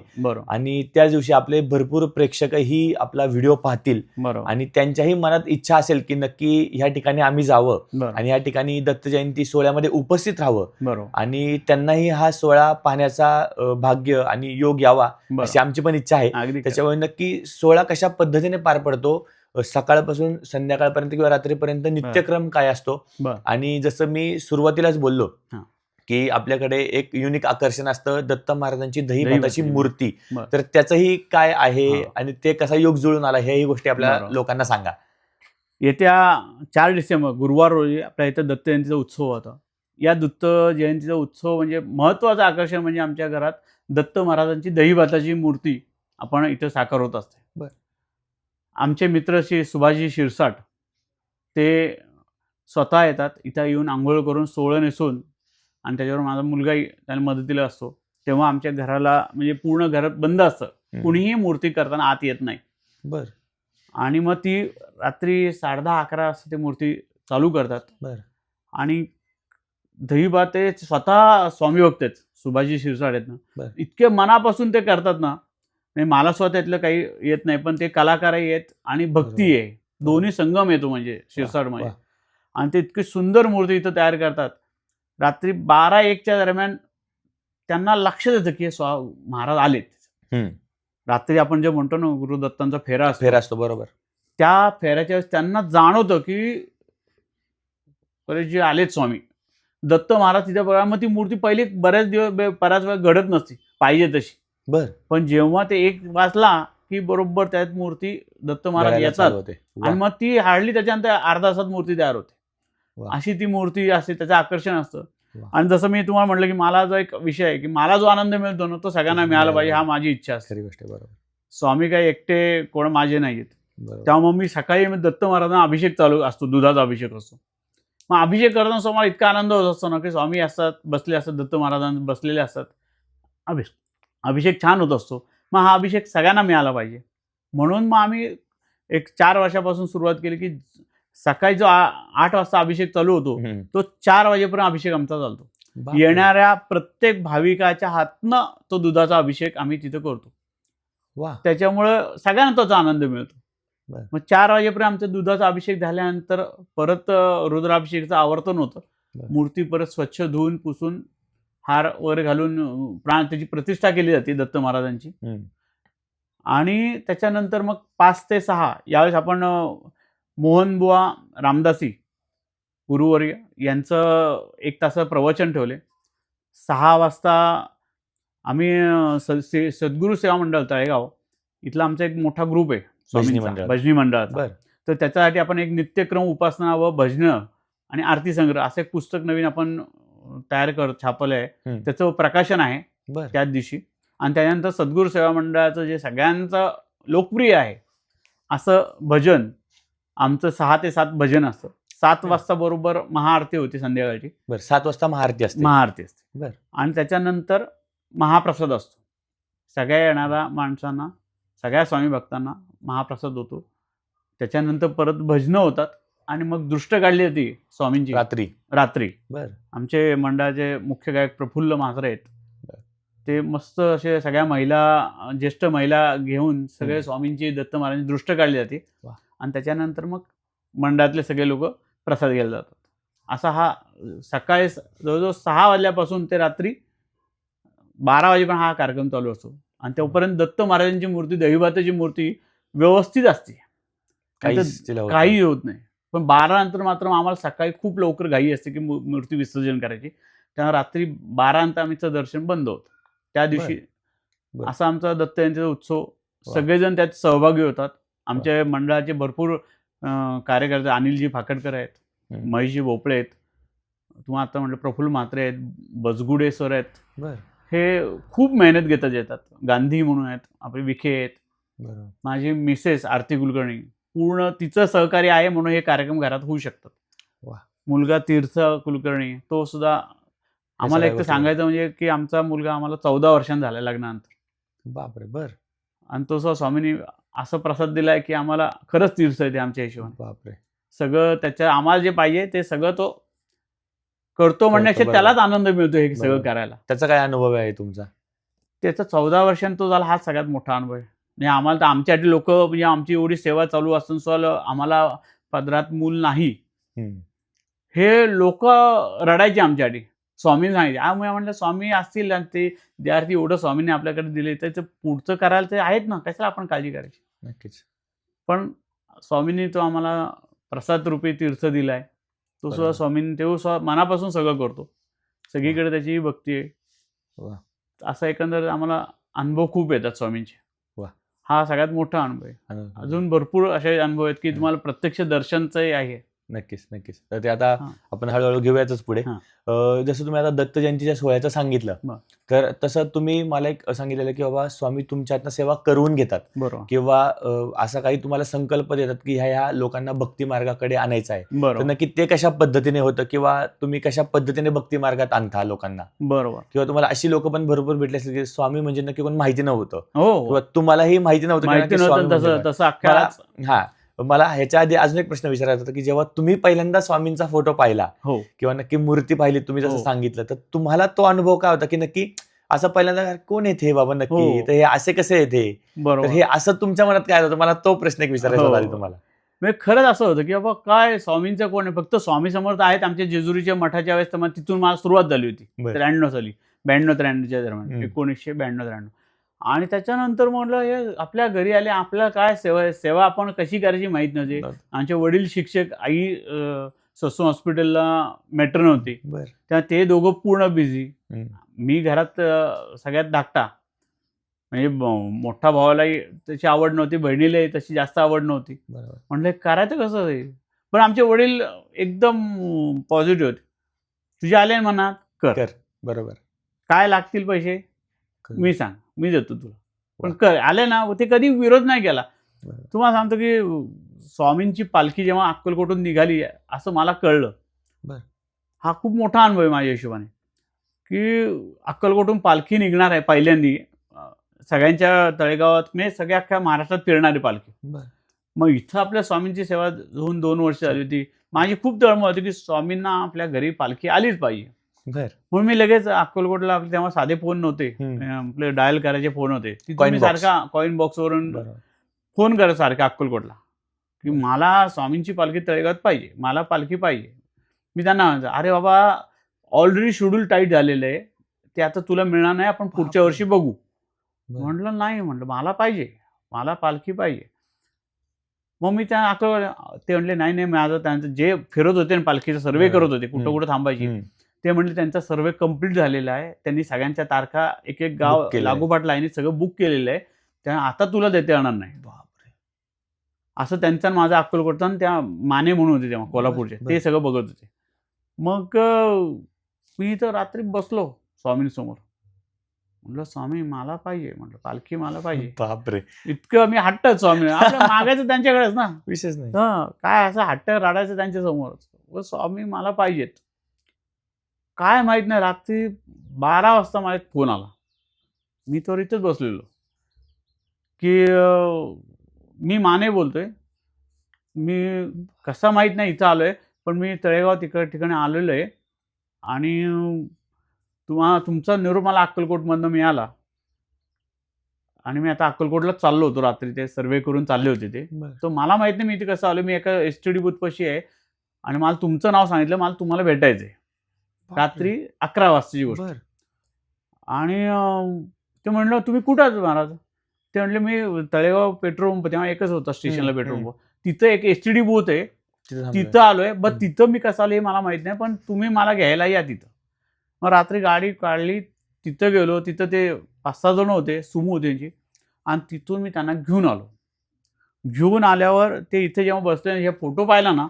Speaker 2: आणि त्याच दिवशी आपले भरपूर प्रेक्षकही आपला व्हिडिओ पाहतील आणि त्यांच्याही मनात इच्छा असेल की नक्की ह्या ठिकाणी आम्ही जावं आणि या ठिकाणी दत्त जयंती सोहळ्यामध्ये उपस्थित राहावं आणि त्यांनाही हा सोहळा पाहण्याचा भाग्य आणि योग यावा अशी आमची पण इच्छा आहे. त्याच्यामुळे नक्की सोहळा कशा पद्धतीने पार पडतो, सकाळपासून संध्याकाळपर्यंत किंवा रात्रीपर्यंत नित्यक्रम काय असतो, आणि जसं मी सुरुवातीलाच बोललो की आपल्याकडे एक युनिक आकर्षण असतं दत्त महाराजांची दहीभाताची मूर्ती, तर त्याचंही काय आहे आणि ते कसा योग जुळून आला हेही गोष्टी आपल्या लोकांना सांगा.
Speaker 1: येत्या 4 डिसेंबर गुरुवार रोजी आपल्या इथं दत्त जयंतीचा उत्सव होता. या दत्त जयंतीचा उत्सव म्हणजे महत्त्वाचं आकर्षण म्हणजे आमच्या घरात दत्त महाराजांची दहीभाताची मूर्ती आपण इथं साकारवत असते. आमचे मित्र श्री सुभाषजी शिरसाट ते स्वतः येतात इथं, येऊन आंघोळ करून सोहळं नेसून, आणि त्याच्यावर माझा मुलगाही त्याला मदतीला असतो. तेव्हा आमच्या घराला म्हणजे पूर्ण घरात बंद असतं, कुणीही मूर्ती करताना आत येत नाही. आणि मग ती रात्री 10:30-11 वाजता ती मूर्ती चालू करतात. आणि दहीभात ते स्वतः स्वामी भक्त आहेत, सुभाषजी शिरसाट आहेत ना, इतके मनापासून ते करतात ना. मला स्वतः त्यातलं काही येत नाही, पण ते कलाकारही आहेत आणि भक्ती आहे, दोन्ही संगम येतो म्हणजे शिरसाटमध्ये. आणि ते इतकी सुंदर मूर्ती इथं तयार करतात. रात्री 12-1च्या दरम्यान त्यांना लक्षात येतं की महाराज आलेत. रात्री आपण जे म्हणतो ना गुरुदत्तांचा फेरा असतो, बरोबर, त्या फेऱ्याच्या वेळेस त्यांना जाणवतं की परेशजी आलेत स्वामी. दत्त महाराज तिथे बघा, मग ती मूर्ती पहिली बऱ्याच वेळा घडत नसती पाहिजे तशी. पण जेव्हा ते 1 वाजला की बरोबर त्यात मूर्ती दत्त महाराज येतात आणि मग ती हार्डली त्याच्यानंतर अर्धा तासात मूर्ती तयार होते. अशी ती मूर्ती असते, त्याचं आकर्षण असतं. आणि जसं मी तुम्हाला म्हटलं की मला जो एक विषय आहे की मला जो आनंद मिळतो ना तो सगळ्यांना मिळाला पाहिजे, हा माझी इच्छा असते. स्वामी काही एकटे कोण माझे नाहीत.
Speaker 2: बरोबर.
Speaker 1: तेव्हा मग मी सकाळी दत्त महाराजांना अभिषेक चालू असतो, दुधाचा अभिषेक असतो. मग अभिषेक करताना मला इतका आनंद होत असतो ना, की स्वामी असतात, बसले असतात, दत्त महाराजांना बसलेले असतात. अभिषेक छान होत असतो. मग हा अभिषेक सगळ्यांना मिळाला पाहिजे. म्हणून मग आम्ही एक 4 वर्षापासून सुरुवात केली, की सकाळी जो 8 वाजता अभिषेक चालू होतो, तो 4 वाजेपर्यंत अभिषेक आमचा चालतो.
Speaker 2: बापरे.
Speaker 1: येणाऱ्या प्रत्येक भाविकाच्या हातनं तो दुधाचा अभिषेक आम्ही तिथं करतो.
Speaker 2: वा.
Speaker 1: त्याच्यामुळं सगळ्यांना त्याचा आनंद मिळतो.
Speaker 2: बरं.
Speaker 1: मग 4 वाजेपर्यंत आमचा दुधाचा अभिषेक झाल्यानंतर परत रुद्राभिषेकाचं आवर्तन होतं.
Speaker 2: बरं.
Speaker 1: मूर्ती परत स्वच्छ धुवून पुसून हार वगैरे घालून त्याची प्रतिष्ठा केली जाते दत्त महाराजांची. आणि त्याच्यानंतर मग 5 ते 6 यावेळेस आपण मोहनबुवा रामदासी गुरुवर्य यांचं 1 तासाचं प्रवचन ठेवले. 6 वाजता आम्ही सद्गुरू सेवा मंडळ तळेगाव इथला आमचा एक मोठा ग्रुप आहे भजनी मंडळाचा.
Speaker 2: बरं.
Speaker 1: तर त्याच्यासाठी आपण एक नित्यक्रम उपासना व भजनं आणि आरती संग्रह असं एक पुस्तक नवीन आपण तयार छापलं आहे. त्याचं प्रकाशन आहे त्याच दिवशी. आणि त्यानंतर सद्गुरू सेवा मंडळाचं जे सगळ्यांचं लोकप्रिय आहे असं भजन आमचं 6 ते 7 भजन असतं. 7 वाजता बरोबर महाआरती होती संध्याकाळची.
Speaker 2: बरं. 7 वाजता महाआरती असते.
Speaker 1: महाआरती
Speaker 2: बरं.
Speaker 1: आणि त्याच्यानंतर महाप्रसाद असतो. सगळ्या येणाऱ्या माणसांना, सगळ्या स्वामी भक्तांना महाप्रसाद होतो. त्याच्यानंतर परत भजनं होतात आणि मग दृष्ट काढली जाते स्वामींची रात्री.
Speaker 2: बरं.
Speaker 1: आमचे मंडळाचे मुख्य गायक प्रफुल्ल म्हात्रे आहेत. ते मस्त असे सगळ्या महिला, ज्येष्ठ महिला घेऊन सगळे स्वामींची, दत्त महाराजांची दृष्ट काढली जाते. आणि त्याच्यानंतर मग मंडळातले सगळे लोक प्रसाद घ्यायला जातात. असा हा सकाळी जवळजवळ 6 वाजल्यापासून ते रात्री 12 वाजेपर्यंत हा कार्यक्रम चालू असतो. आणि तोपर्यंत दत्त महाराजांची मूर्ती, दहीभाताची मूर्ती व्यवस्थित असते, काही होत नाही. पण 12 नंतर मात्र आम्हाला सकाळी खूप लवकर घाई असते की मूर्ती विसर्जन करायची. तेव्हा रात्री 12 नंतर आमचं दर्शन बंद होतं. त्या दिवशी असा आमचा दत्त जयंतीचा उत्सव, सगळेजण त्यात सहभागी होतात. आमच्या मंडळाचे भरपूर कार्यकर्ते, अनिलजी फाकडकर आहेत, महेशजी भोपळे आहेत, तुम्हाला आता म्हटलं प्रफुल्ल म्हात्रे आहेत, बजगुडे सर आहेत. हे खूप मेहनत घेतात येतात. गांधी म्हणून आहेत, आपले विखे आहेत, माझी मिसेस आरती कुलकर्णी, पूर्ण तिचं सहकार्य आहे म्हणून हे कार्यक्रम घरात होऊ शकतात. मुलगा तीर्थ कुलकर्णी, तो सुद्धा. आम्हाला एक तर सांगायचं म्हणजे की आमचा मुलगा आम्हाला 14 वर्षांचा झाला लग्नानंतर.
Speaker 2: बापरे. बर.
Speaker 1: आणि तो स्वामींनी असं प्रसाद दिलाय की आम्हाला खरंच तीर्थ येते आमच्या हिशोबाने.
Speaker 2: बापरे.
Speaker 1: सगळं त्याच्या आम्हाला जे पाहिजे ते सगळं तो करतो म्हणण्याचे त्यालाच आनंद मिळतो हे सगळं करायला.
Speaker 2: त्याचा काय अनुभव आहे तुमचा?
Speaker 1: त्याचा 14 वर्षांत तो झाला, हा सगळ्यात मोठा अनुभव आहे. म्हणजे आम्हाला तर आमच्यासाठी लोक, म्हणजे आमची एवढी सेवा चालू असून सुद्धा आम्हाला पदरात मूल नाही, हे लोक रडायचे आमच्यासाठी. स्वामी सांगितले. आम्ही म्हटलं स्वामी असतील आणि ते विद्यार्थी एवढं स्वामींनी आपल्याकडे दिले, त्याचं पुढचं करायला ते आहेत ना, कशाला आपण काळजी करायची.
Speaker 2: नक्कीच.
Speaker 1: पण स्वामींनी तो आम्हाला प्रसाद रूपी तीर्थ दिलाय. तो सुद्धा स्वामींनी तो मनापासून सगळं करतो. सगळीकडे त्याची भक्ती आहे. असा एकंदर आम्हाला अनुभव खूप येतात स्वामींचे. हा सगळ्यात मोठा अनुभव आहे. अजून भरपूर असे अनुभव आहेत की तुम्हाला प्रत्यक्ष दर्शनचंही आहे.
Speaker 2: नक्कीच नक्कीच. तर ते आता आपण हळूहळू घेऊयाच पुढे. जसं तुम्ही आता दत्त जयंतीच्या सोहळ्याचं सांगितलं, तर तसं तुम्ही मला एक सांगितलेलं की बाबा स्वामी तुमच्यातनं सेवा करून घेतात, किंवा असा काही तुम्हाला संकल्प देतात की ह्या लोकांना भक्ती मार्गाकडे आणायचं आहे, तर नक्की ते कशा पद्धतीने होतं, किंवा तुम्ही कशा पद्धतीने भक्ती मार्गात आणता लोकांना?
Speaker 1: बरोबर.
Speaker 2: किंवा तुम्हाला अशी लोक पण भरपूर भेटले असतील की स्वामी म्हणजे नक्की कोण माहिती नव्हतं, किंवा तुम्हालाही माहिती नव्हतं. हा, मला ह्याच्या आधी अजून एक प्रश्न विचारायचा होता की जेव्हा तुम्ही पहिल्यांदा स्वामींचा फोटो पाहिला किंवा नक्की मूर्ती पाहिली, तुम्ही जसं सांगितलं, तर तुम्हाला तो अनुभव काय होता की नक्की असं पहिल्यांदा कोण येते बाबा नक्की, तर हे असे कसे येते, तर हे असं तुमच्या मनात काय होतं? मला तो प्रश्न एक विचारायचा होता तुम्हाला.
Speaker 1: म्हणजे खरंच असं होतं की बाबा काय स्वामींचं कोण आहे, फक्त स्वामी समर्थ आहेत आमच्या जेजुरीच्या मठाच्या वेळेस, तर तिथून मला सुरुवात झाली होती 93 साली, 92-93 दरम्यान, 1992-93. आणि त्याच्यानंतर म्हटलं हे आपल्या घरी आले, आपल्याला काय सेवा आपण कशी करायची माहीत नव्हती. आमचे वडील शिक्षक, आई ससून हॉस्पिटलला मॅट्रन होती, तेव्हा ते दोघं पूर्ण बिझी. मी घरात सगळ्यात धाकटा, म्हणजे मोठ्या भावालाही त्याची आवड नव्हती, बहिणीलाही तशी जास्त आवड नव्हती. म्हटलं करायचं कसं आहे. पण आमचे वडील एकदम पॉझिटिव्ह होते. तुझे आले मनात कर,
Speaker 2: बरोबर,
Speaker 1: काय लागतील पैसे मी सांग, मी देतो तुला, पण कर. आले ना, ते कधी विरोध नाही केला. तुम्हाला सांगतो की स्वामींची पालखी जेव्हा अक्कलकोटून निघाली असं मला कळलं.
Speaker 2: बरं.
Speaker 1: हा खूप मोठा अनुभव आहे माझ्या हिशोबाने, की अक्कलकोटून पालखी निघणार आहे पहिल्यांदी सगळ्यांच्या तळेगावात, म्हणजे सगळ्या अख्ख्या महाराष्ट्रात फिरणारी पालखी. मग इथं आपल्या स्वामींची सेवा होऊन 2 वर्ष झाली होती. माझी खूप तळमळ होती की स्वामींना आपल्या घरी पालखी आलीच पाहिजे. म्हणून मी लगेच अक्कलकोटला, तेव्हा साधे फोन नव्हते, आपले डायल करायचे फोन होते,
Speaker 2: Coin
Speaker 1: मी
Speaker 2: box.
Speaker 1: सारखा कॉइन बॉक्सवरून फोन करत सारखा अक्कलकोटला की मला स्वामींची पालखी तळेगावात पाहिजे, मला पालखी पाहिजे. मी त्यांना म्हणायचं, अरे बाबा ऑलरेडी शेड्यूल टाईट झालेलं आहे, ते आता तुला मिळणार नाही, आपण पुढच्या वर्षी बघू. म्हटलं नाही, म्हटलं मला पाहिजे, मला पालखी पाहिजे. मग मी त्या ते म्हणले नाही नाही, माझं त्यांचं जे फिरत होते ना पालखीचा सर्वे करत होते, कुठं कुठं थांबायची, ते म्हणले त्यांचा सर्वे कम्प्लीट झालेला आहे, त्यांनी सगळ्यांच्या तारखा एक एक गाव लागोपाठ लाईनीत सगळं बुक केलेलं आहे, त्या आता तुला देता येणार नाही. असं त्यांचा माझा अक्कलकोटचा, त्या माने म्हणून होते तेव्हा कोल्हापूरचे, ते सगळं बघत होते. मग मी तर रात्री बसलो स्वामींसमोर, म्हटलं स्वामी मला पाहिजे, म्हटलं पालखी मला पाहिजे.
Speaker 2: बापरे,
Speaker 1: इतकं मी हट्ट स्वामी, आपलं मागायचं त्यांच्याकडेच ना,
Speaker 2: विशेष नाही
Speaker 1: काय असं हट्ट रडायचं त्यांच्या समोर, स्वामी मला पाहिजेत. काय माहित नाही, रात्री 12 वाजता मला एक फोन आला. मी तर इथंच बसलेलो की मी माने बोलतोय, मी कसा माहीत नाही इथं आलोय, पण मी तळेगाव ठिकाणी आलेलो आहे आणि तुमचा निरोप मला अक्कलकोटमधनं मिळाला आणि मी आता अक्कलकोटला चाललो होतो, रात्री ते सर्वे करून चालले होते ते. तर मला माहित नाही मी इथे कसं आलो, मी एका STD बूथपाशी आहे आणि मला तुमचं नाव सांगितलं, मला तुम्हाला भेटायचंय. रात्री 11 वाजताची गोष्ट. आणि ते म्हणलं तुम्ही कुठं आहात महाराज? ते म्हणले मी तळेगाव पेट्रोल पंप, तेव्हा एकच होता स्टेशनला पेट्रोल पंप, तिथं एक STD बूथ आहे, तिथं आलोय. बट तिथं मी कसं आलो हे मला माहित नाही, पण तुम्ही मला घ्यायला या तिथं. मग रात्री गाडी काढली, तिथं गेलो, तिथं ते 5-6 जण होते, सुमो होते त्यांची, आणि तिथून मी त्यांना घेऊन आलो. घेऊन आल्यावर ते इथे जेव्हा बसले, हे फोटो पाहिला ना,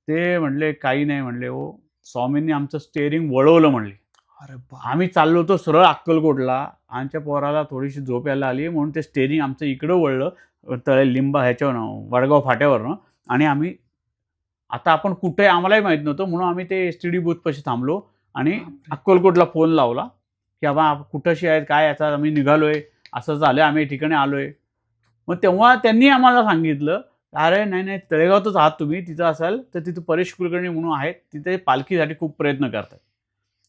Speaker 1: ते म्हणले काही नाही, म्हणले हो स्वामींनी आमचं स्टेअरिंग वळवलं म्हणले. आम्ही चाललो होतो सरळ अक्कलकोटला, आमच्या पोराला थोडीशी झोप यायला आली म्हणून ते स्टेअरिंग आमचं इकडं वळलं लिंबा ह्याच्यावरनं, वडगाव फाट्यावरनं, आणि आम्ही आता आपण कुठे आम्हालाही माहीत नव्हतं, म्हणून आम्ही ते STD बूथपाशी थांबलो आणि अक्कलकोटला फोन लावला की बाबा कुठंशी आहेत काय, याचा आम्ही निघालोय, असं झालं, आम्ही ठिकाणी आलोय. मग तेव्हा त्यांनी आम्हाला सांगितलं, अरे नाही नाही तळेगावातच आहात तुम्ही, तिथं असाल तर तिथं परेश कुलकर्णी म्हणून आहेत, तिथे पालखीसाठी खूप प्रयत्न करतात,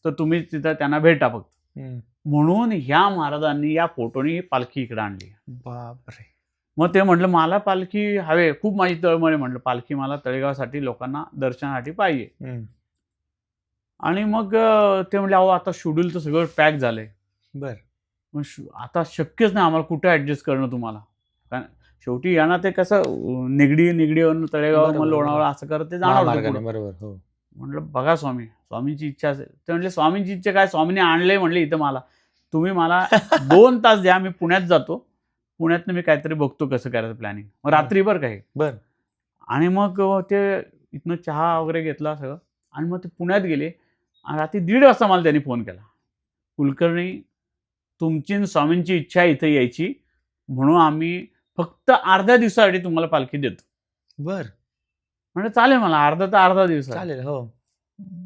Speaker 1: तर तुम्ही तिथं त्यांना भेटा फक्त. म्हणून ह्या महाराजांनी या फोटोनी पालखी इकडे आणली.
Speaker 2: बापरे.
Speaker 1: मग ते म्हटलं मला पालखी हवे, खूप माझी तळमळ आहे, म्हटलं पालखी मला तळेगावासाठी लोकांना दर्शनासाठी पाहिजे. आणि मग ते म्हणले अहो आता शेड्यूल तर सगळं पॅक झालंय. मग आता शक्यच नाही आम्हाला कुठे ऍडजस्ट करणं तुम्हाला, कारण शेवटी यांना ते कसं निगडीवरून तळेगाव मग लोणावळा असं करत ते जाणार.
Speaker 2: बरोबर.
Speaker 1: म्हटलं बघा स्वामी, स्वामींची इच्छा असेल. ते म्हणले स्वामींची इच्छा काय, स्वामींनी आणलंय म्हणले इथं मला, तुम्ही मला 2 तास द्या, मी पुण्यात जातो, पुण्यातनं मी काहीतरी बघतो कसं करायचं प्लॅनिंग. मग रात्री बरं काही. आणि मग ते इथनं चहा वगैरे घेतला सगळं, आणि मग ते पुण्यात गेले. आणि रात्री 1:30 वाजता मला त्यांनी फोन केला, कुलकर्णी तुमची स्वामींची इच्छा आहे इथं यायची, म्हणून आम्ही फक्त अर्ध्या दिवसासाठी तुम्हाला पालखी देतो. म्हणजे चालेल मला, अर्धा दिवस
Speaker 2: चालेल. हो.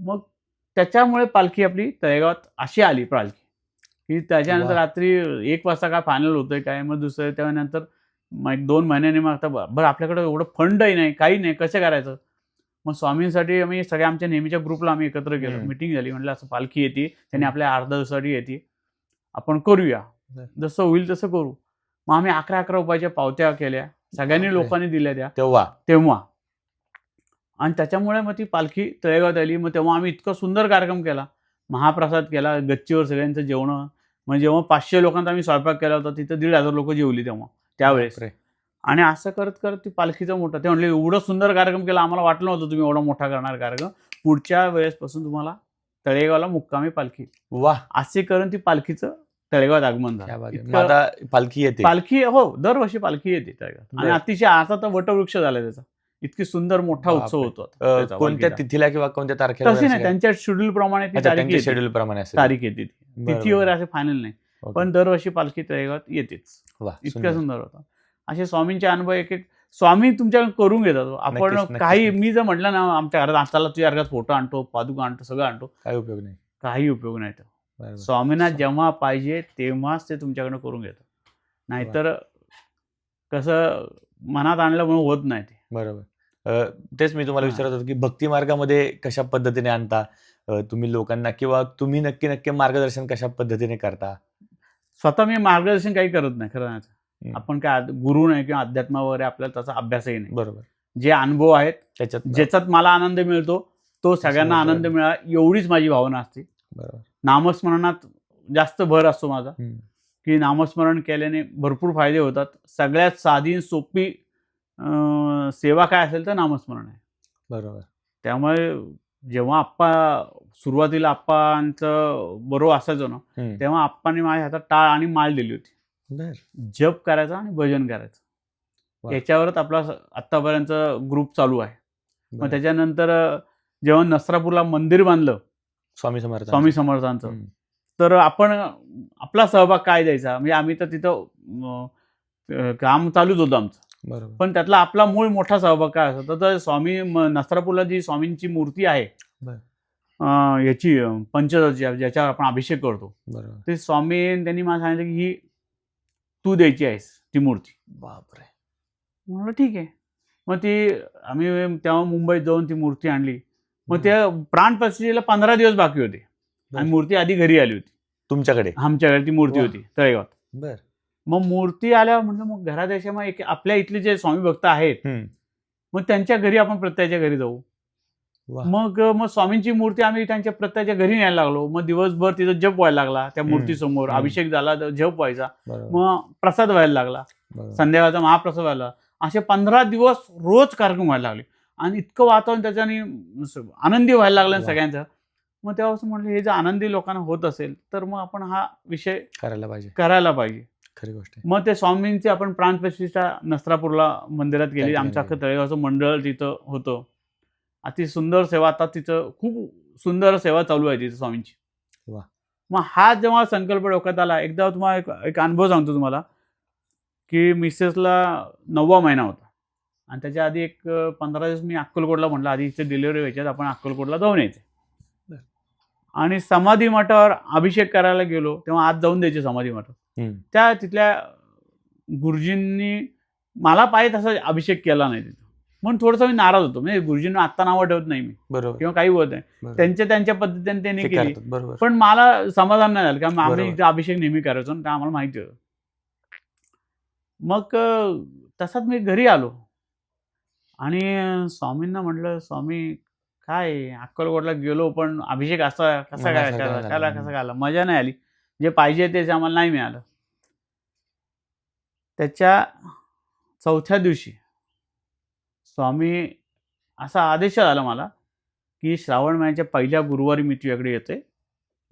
Speaker 1: मग त्याच्यामुळे पालखी आपली तळेगावात अशी आली पालखी, की त्याच्यानंतर रात्री 1 वाजता काय फायनल होतंय काय, मग दुसरं त्यानंतर मग 1-2 महिन्याने मग आता बरं आपल्याकडे एवढं फंडही नाही, काही नाही, कसं करायचं. मग स्वामींसाठी आम्ही सगळ्या आमच्या नेहमीच्या ग्रुपला आम्ही एकत्र गेलो, मिटिंग झाली, म्हटलं असं पालखी येते, त्यांनी आपल्या अर्ध्या दिवसासाठी येते, आपण करूया, जसं होईल तसं करू. मग आम्ही 11 रुपयाच्या पावत्या केल्या, सगळ्यांनी लोकांनी दिल्या त्या तेव्हा, आणि त्याच्यामुळे मग ती पालखी तळेगावात आली. मग तेव्हा आम्ही इतका सुंदर कार्यक्रम केला, महाप्रसाद केला, गच्चीवर सगळ्यांचं जेवणं, म्हणजे जेव्हा 500 लोकांचा आम्ही स्वयंपाक केला होता, तिथं 1,500 लोक जेवली त्यावेळेस. आणि असं करत करत ती पालखीचा मोठा, ते म्हणले एवढं सुंदर कार्यक्रम केला, आम्हाला वाटलं नव्हतं तुम्ही एवढा मोठा करणार कार्यक्रम, पुढच्या वेळेसपासून तुम्हाला तळेगावला मुक्कामी पालखी. असे करून ती पालखीचं तळेगावात आगमन झालं. पालखी हो दरवर्षी पालखी येते तळेगावात, आणि अतिशय आता तर वटवृक्ष झाला त्याचा, इतकी सुंदर मोठा उत्सव होतो.
Speaker 2: कोणत्या तिथीला किंवा कोणत्या तारखेला
Speaker 1: तशी नाही, त्यांच्या शेड्यूल प्रमाणे तारीख येते, तिथीवर असे फायनल नाही, पण दरवर्षी पालखी तळेगावात येतेच. इतकं सुंदर होतं. असे स्वामींचे अनुभव एक एक स्वामी तुमच्याकडे करून घेतात. आपण
Speaker 2: नक्कीच,
Speaker 1: काही
Speaker 2: नक्कीच.
Speaker 1: मी जर म्हटलं ना आमच्या घरात आताला तुझ्या घरात फोटो आणतो, पादुका आणतो, सगळं आणतो,
Speaker 2: काय उपयोग नाही.
Speaker 1: काही उपयोग नाही.
Speaker 2: बरोबर.
Speaker 1: स्वामींना जेव्हा पाहिजे तेव्हाच ते तुमच्याकडनं करून घेतात. नाहीतर कसं मनात आणलं म्हणून होत नाही ते.
Speaker 2: बरोबर. तेच मी तुम्हाला
Speaker 1: हां.
Speaker 2: विचारत होतो, की भक्ती मार्गामध्ये कशा पद्धतीने आणता तुम्ही लोकांना, किंवा तुम्ही नक्की मार्गदर्शन कशा पद्धतीने करता?
Speaker 1: स्वतः मी मार्गदर्शन काही करत नाही खरं नाही.
Speaker 2: हं.
Speaker 1: आपण काय गुरु नाही किंवा अध्यात्म वगैरे आपल्याला त्याचा अभ्यासही नाही.
Speaker 2: बरोबर.
Speaker 1: जे अनुभव आहेत
Speaker 2: त्याच्यात
Speaker 1: ज्याच्यात मला आनंद मिळतो तो सगळ्यांना
Speaker 2: बरोबर.
Speaker 1: आनंद मिळावा एवढीच माझी भावना असते.
Speaker 2: बरोबर.
Speaker 1: नामस्मरणात जास्त भर असतो माझा,
Speaker 2: हं.
Speaker 1: की नामस्मरण केल्याने भरपूर फायदे होतात. सगळ्यात साधी सोपी सेवा काय असेल तर नामस्मरण आहे.
Speaker 2: बरोबर.
Speaker 1: त्यामुळे जेव्हा सुरुवातीला आप्पांचं बरोबर असायचं ना,
Speaker 2: हं.
Speaker 1: तेव्हा आप्पांनी माझ्या हातात टाळ आणि माळ दिली होती.
Speaker 2: बरं.
Speaker 1: जप करायचा आणि भजन करायचं.
Speaker 2: वा.
Speaker 1: याच्यावरच आपला आत्तापर्यंत ग्रुप चालू आहे. मग
Speaker 2: बरं.
Speaker 1: त्याच्यानंतर जेव्हा नसरापूरला मंदिर बांधलं
Speaker 2: स्वामी समर्थ.
Speaker 1: स्वामी समर्थांचं, तर आपण आपला सहभाग काय द्यायचा, म्हणजे आम्ही तर तिथं काम चालूच होतं आमचं,
Speaker 2: बरोबर.
Speaker 1: पण त्यातला आपला मूळ मोठा सहभाग काय असतो तर स्वामी नसरापूरला जी स्वामींची मूर्ती आहे
Speaker 2: बरं.
Speaker 1: याची पंचदशी ज्याच्यावर आपण अभिषेक करतो,
Speaker 2: बरोबर.
Speaker 1: ते स्वामी त्यांनी मला सांगितलं की ही तू द्यायची आहेस ती मूर्ती.
Speaker 2: बापरे.
Speaker 1: म्हणलं ठीक आहे. मग ती आम्ही तेव्हा मुंबईत जाऊन ती मूर्ती आणली. मग त्या प्राणप्रतिष्ठेला 15 दिवस बाकी होते आणि मूर्ती आधी घरी आली होती.
Speaker 2: तुमच्याकडे?
Speaker 1: आमच्याकडे ती मूर्ती
Speaker 2: वा.
Speaker 1: होती तळेगावात.
Speaker 2: बर.
Speaker 1: मग मूर्ती आल्यावर म्हटलं मग घरात यायच्या मग आपल्या इथले जे स्वामी भक्त आहेत मग त्यांच्या घरी आपण प्रत्येकाच्या घरी जाऊ.
Speaker 2: वा.
Speaker 1: मग स्वामींची मूर्ती आम्ही त्यांच्या प्रत्येकाच्या घरी न्यायला लागलो. मग दिवसभर तिथं जप व्हायला लागला त्या मूर्तीसमोर. अभिषेक झाला तर जप व्हायचा.
Speaker 2: बरोबर.
Speaker 1: मग प्रसाद व्हायला लागला.
Speaker 2: बरोबर.
Speaker 1: संध्याकाळचा महाप्रसाद व्हायला. असे 15 दिवस रोज कार्यक्रम व्हायला लागले आणि इतकं वातावरण त्याच्याने आनंदी व्हायला लागलं
Speaker 2: वा.
Speaker 1: सगळ्यांचं. मग तेव्हा म्हटलं हे जर आनंदी लोकांना होत असेल तर मग आपण हा विषय
Speaker 2: करायला पाहिजे. खरी गोष्ट आहे.
Speaker 1: मग ते स्वामींची आपण प्राणप्रतिष्ठा नसरापूरला मंदिरात गेली.
Speaker 2: त्या
Speaker 1: आमचं अख्खं
Speaker 2: ठिकाणी
Speaker 1: तळेगावचं मंडळ तिथं होतं. अति सुंदर सेवा. आता तिथं खूप सुंदर सेवा चालू आहे तिथं स्वामींची.
Speaker 2: वा.
Speaker 1: मग हा जेव्हा संकल्प डोक्यात आला, एकदा तुम्हाला एक अनुभव सांगतो तुम्हाला, की मिसेसला 9वा महिना होता आणि त्याच्या आधी एक 15 दिवस मी अक्कलकोटला म्हटलं आधी इथे डिलिव्हरी व्हायच्यात आपण अक्कलकोटला जाऊन यायचे. आणि समाधी मठावर अभिषेक करायला गेलो तेव्हा आज जाऊन द्यायचे समाधी मठावर. त्या तिथल्या गुरुजींनी मला पाहिजे तसा अभिषेक केला नाही तिथं, म्हणून थोडंसं मी नाराज होतो. म्हणजे गुरुजींना आत्ता नावं ठेवत नाही मी. बरोबर. किंवा काही होत नाही. त्यांच्या पद्धतीने त्यांनी केली.
Speaker 2: बरोबर.
Speaker 1: पण मला समाधान नाही झालं कारण आम्ही
Speaker 2: बरोबर.
Speaker 1: इथे अभिषेक नेहमी करायचो आणि ते आम्हाला माहिती होतं. मग तसाच मी घरी आलो आणि स्वामींना म्हटलं स्वामी काय अक्कलकोटला गेलो पण अभिषेक असा कसा काय कसा झाला, मजा नाही आली. जे पाहिजे तेच आम्हाला नाही मिळालं. त्याच्या 4थ्या दिवशी स्वामी असा आदेश आला मला की श्रावण महिन्याच्या पहिल्या गुरुवारी मी तुझ्याकडे येते,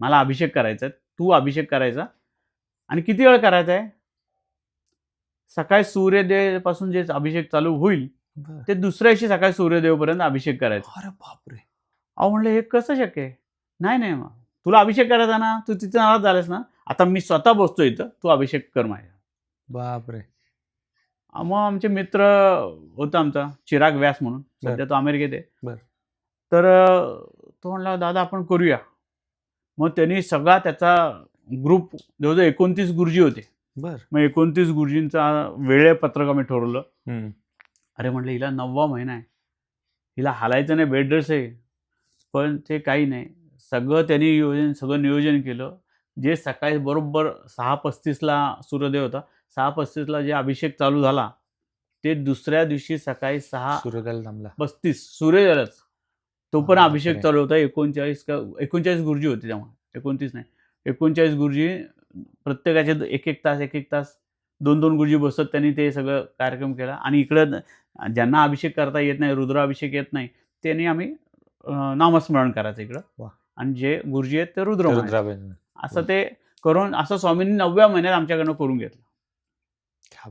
Speaker 1: मला अभिषेक करायचा आहे, तू अभिषेक करायचा. आणि किती वेळ करायचा आहे? सकाळी सूर्योदयापासून जे अभिषेक चालू होईल ते दुसऱ्या दिवशी सकाळी सूर्योदयापर्यंत अभिषेक करायचा.
Speaker 2: अरे बापरे.
Speaker 1: अहो म्हणलं हे कसं शक्य आहे? नाही मग तुला अभिषेक करायचा ना, तू तिथं नाराज झालास ना, आता मी स्वतः बसतो इथं, तू अभिषेक कर माझ्या.
Speaker 2: बापरे.
Speaker 1: मग आमचे मित्र होता आमचा चिराग व्यास म्हणून, सध्या तो अमेरिकेत आहे. तर तो म्हणला दादा आपण करूया. मग त्यांनी सगळा त्याचा ग्रुप जवळजवळ 29 गुरुजी होते. मग 29 गुरुजींचा वेळापत्रक आम्ही ठरवलं. अरे म्हटलं हिला 9वा महिना आहे, हिला हालायचं नाही, बेड रेस्ट आहे, पण ते काही नाही. सगळं त्यांनी सगळं नियोजन केलं. जे सकाळी बरोबर 6:35ला सूर्योदय होता, 6:35ला जे अभिषेक चालू झाला ते दुसऱ्या दिवशी सकाळी 6:35 सूर्योदयालाच तो पण अभिषेक चालू होता. 39 गुरुजी होते तेव्हा, 29 नाही 39 गुरुजी. प्रत्येकाचे एक तास 2 गुरुजी बसत त्यांनी ते सगळं कार्यक्रम केला. आणि इकडं ज्यांना अभिषेक करता येत नाही, रुद्राभिषेक येत नाही, त्यांनी आम्ही नामस्मरण करायचं इकडं. आणि जे गुरुजी आहेत ते रुद्र असं ते करून असं स्वामींनी 9व्या महिन्यात आमच्याकडनं करून घेतलं.